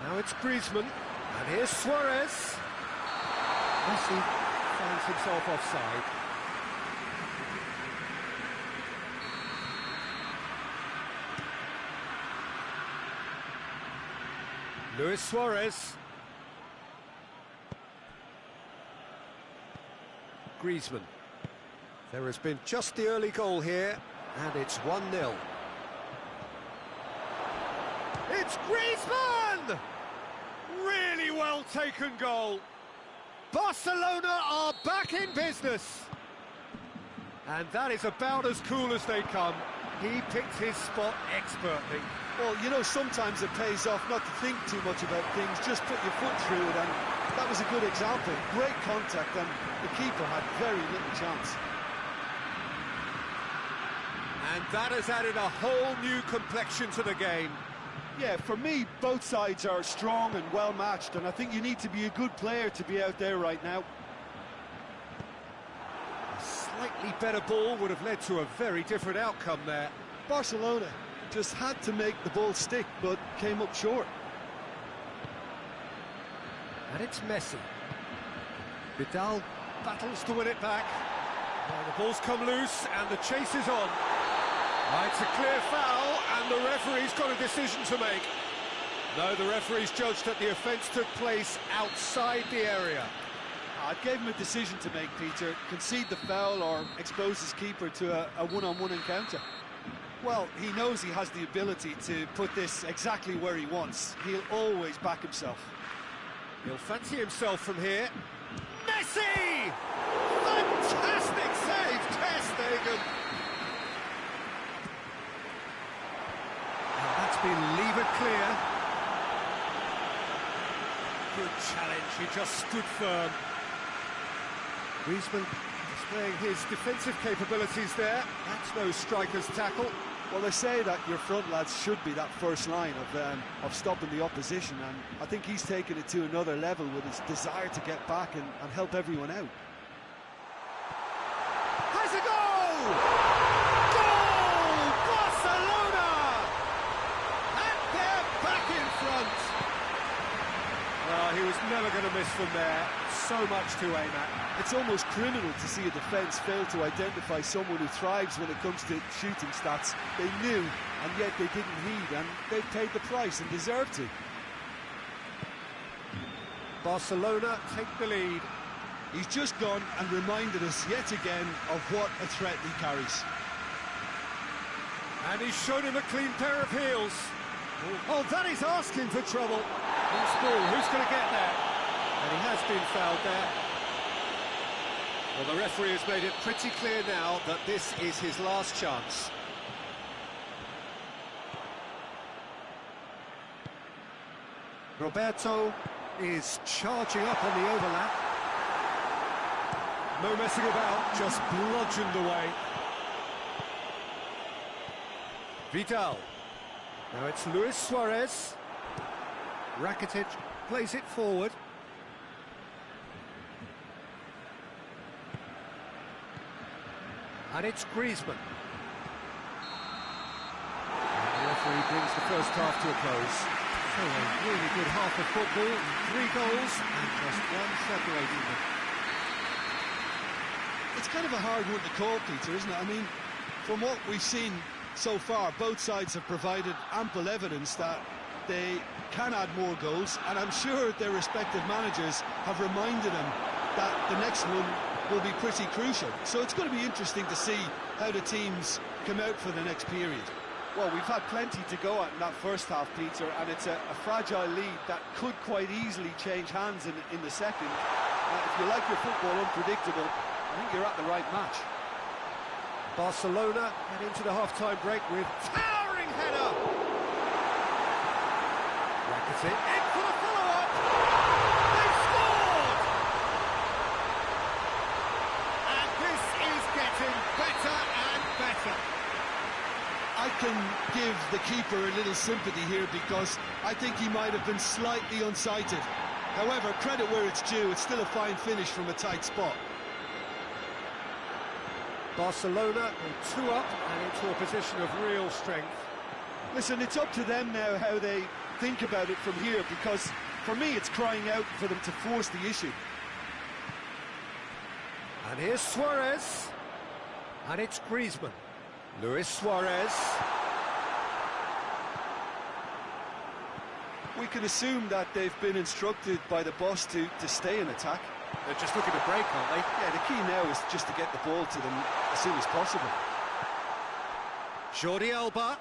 Now it's Griezmann, and here's Suarez. Messi finds himself offside. Luis Suarez. Griezmann. There has been just the early goal here, and it's 1-0. It's Griezmann! Really well taken goal. Barcelona are back in business. And that is about as cool as they come. He picked his spot expertly. Well, you know, sometimes it pays off not to think too much about things, just put your foot through it, and that was a good example. Great contact, and the keeper had very little chance. And that has added a whole new complexion to the game. Yeah, for me, both sides are strong and well-matched, and I think you need to be a good player to be out there right now. A slightly better ball would have led to a very different outcome there. Barcelona just had to make the ball stick, but came up short. And it's Messi. Vidal battles to win it back. Now the ball's come loose and the chase is on. It's a clear foul and the referee's got a decision to make. No, the referee's judged that the offence took place outside the area. I gave him a decision to make, Peter. Concede the foul or expose his keeper to a one-on-one encounter. Well, he knows he has the ability to put this exactly where he wants. He'll always back himself. He'll fancy himself from here. Messi! Fantastic save, Ter Stegen. And that's been levered clear. Good challenge, he just stood firm. Griezmann displaying his defensive capabilities there. That's no striker's tackle. Well, they say that your front lads should be that first line of stopping the opposition, and I think he's taken it to another level with his desire to get back and help everyone out. Has a goal! Goal! Barcelona! And they're back in front. Well, he was never going to miss from there. So much to aim at. It's almost criminal to see a defence fail to identify someone who thrives when it comes to shooting stats. They knew, and yet they didn't heed, and they paid the price and deserved to. Barcelona take the lead. He's just gone and reminded us yet again of what a threat he carries. And he's shown him a clean pair of heels. Oh, that is asking for trouble. Loose ball, who's going to get there? And he has been fouled there. Well, the referee has made it pretty clear now that this is his last chance. Roberto is charging up on the overlap. No messing about, just bludgeoned away. Vidal. Now it's Luis Suarez. Rakitic plays it forward. And it's Griezmann. And the referee brings the first half to a close. So a really good half of football, 3 goals and just one separating them. It's kind of a hard one to call, Peter, isn't it? I mean, from what we've seen so far, both sides have provided ample evidence that they can add more goals, and I'm sure their respective managers have reminded them that the next one will be pretty crucial. So it's going to be interesting to see how the teams come out for the next period. Well, we've had plenty to go at in that first half, Peter, and it's a fragile lead that could quite easily change hands in the second. If you like your football unpredictable, I think you're at the right match. Barcelona head into the half-time break with towering header. Rakitic in for the follow-up. They score! getting better and better. I can give the keeper a little sympathy here because I think he might have been slightly unsighted. However, credit where it's due, it's still a fine finish from a tight spot. Barcelona are 2 up and into a position of real strength. Listen, it's up to them now how they think about it from here, because for me it's crying out for them to force the issue. And here's Suarez. And it's Griezmann. Luis Suarez. We can assume that they've been instructed by the boss to stay in attack. They're just looking to break, aren't they? Yeah, the key now is just to get the ball to them as soon as possible. Jordi Alba.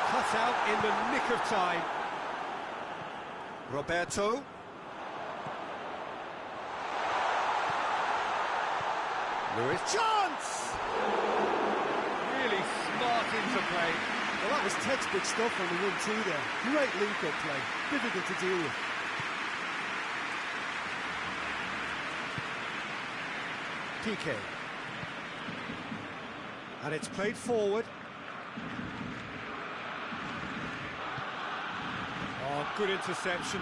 Cut out in the nick of time. Roberto. Luis. Chance! Really smart interplay. Well, that was textbook stuff on the 1-2 there. Great link-up play. Difficult to deal with. PK. And it's played forward. Oh, good interception.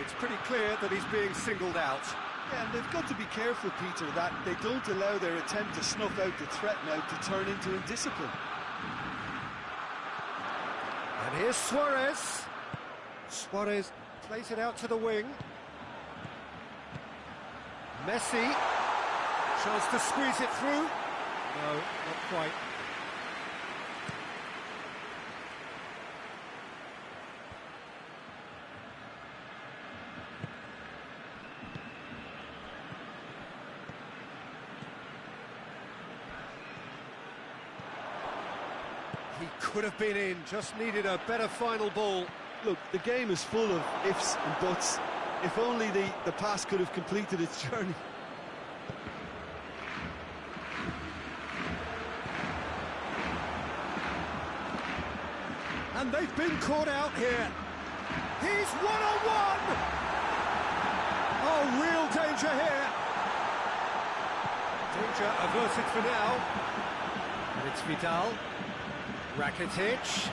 It's pretty clear that he's being singled out. Yeah, and they've got to be careful, Peter, that they don't allow their attempt to snuff out the threat now to turn into indiscipline. And here's Suarez. Suarez plays it out to the wing. Messi. Chance to squeeze it through. No, not quite. He could have been in, just needed a better final ball. Look, the game is full of ifs and buts. If only the pass could have completed its journey. And they've been caught out here. He's one-on-one! Oh, real danger here. Danger averted for now. And it's Vidal. Rakitic.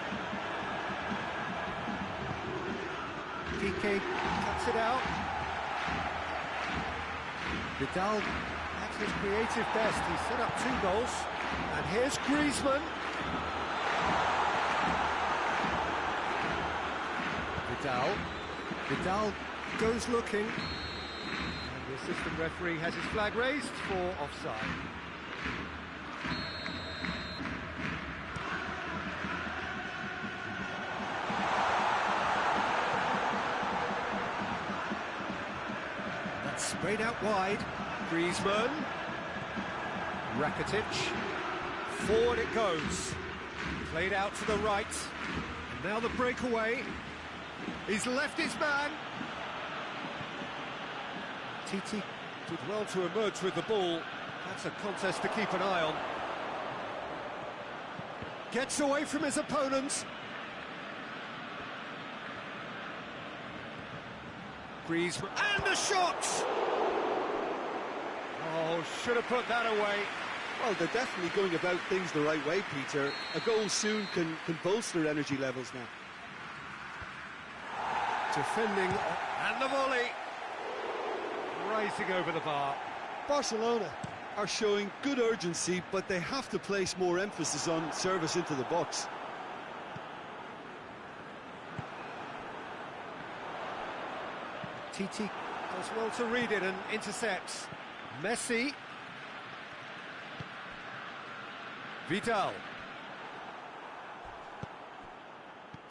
PK cuts it out. Vidal at his creative best. He set up 2 goals. And here's Griezmann. Vidal goes looking. And the assistant referee has his flag raised for offside. Sprayed out wide. Griezmann. Rakitic. Forward it goes. Played out to the right. And now the breakaway. He's left his man. Titi did well to emerge with the ball. That's a contest to keep an eye on. Gets away from his opponents. Griezmann, and the shot! Oh, should have put that away. Well, they're definitely going about things the right way, Peter. A goal soon can bolster energy levels now. Defending, and the volley. Rising over the bar. Barcelona are showing good urgency, but they have to place more emphasis on service into the box. Titi does well to read it and intercepts. Messi. Vidal.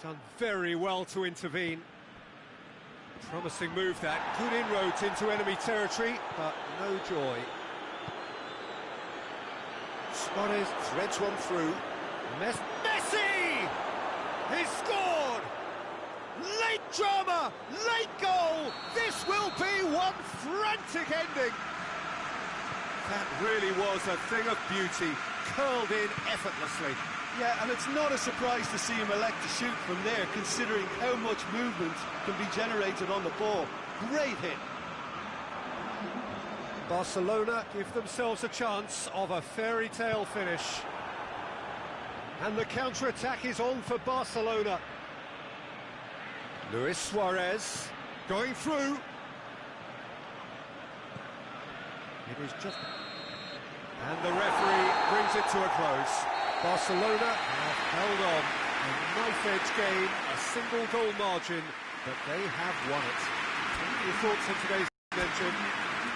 Done very well to intervene. Promising move that. Good inroads into enemy territory, but no joy. Suarez threads one through. Messi! He's scored! Late drama, late goal. This will be one frantic ending. That really was a thing of beauty, curled in effortlessly. Yeah, and it's not a surprise to see him elect to shoot from there, considering how much movement can be generated on the ball. Great hit. Barcelona give themselves a chance of a fairy tale finish. And the counter-attack is on for Barcelona. Luis Suarez going through. It is just... And the referee brings it to a close. Barcelona have held on. A knife-edge game, a single-goal margin, but they have won it. What are your thoughts on today's mention?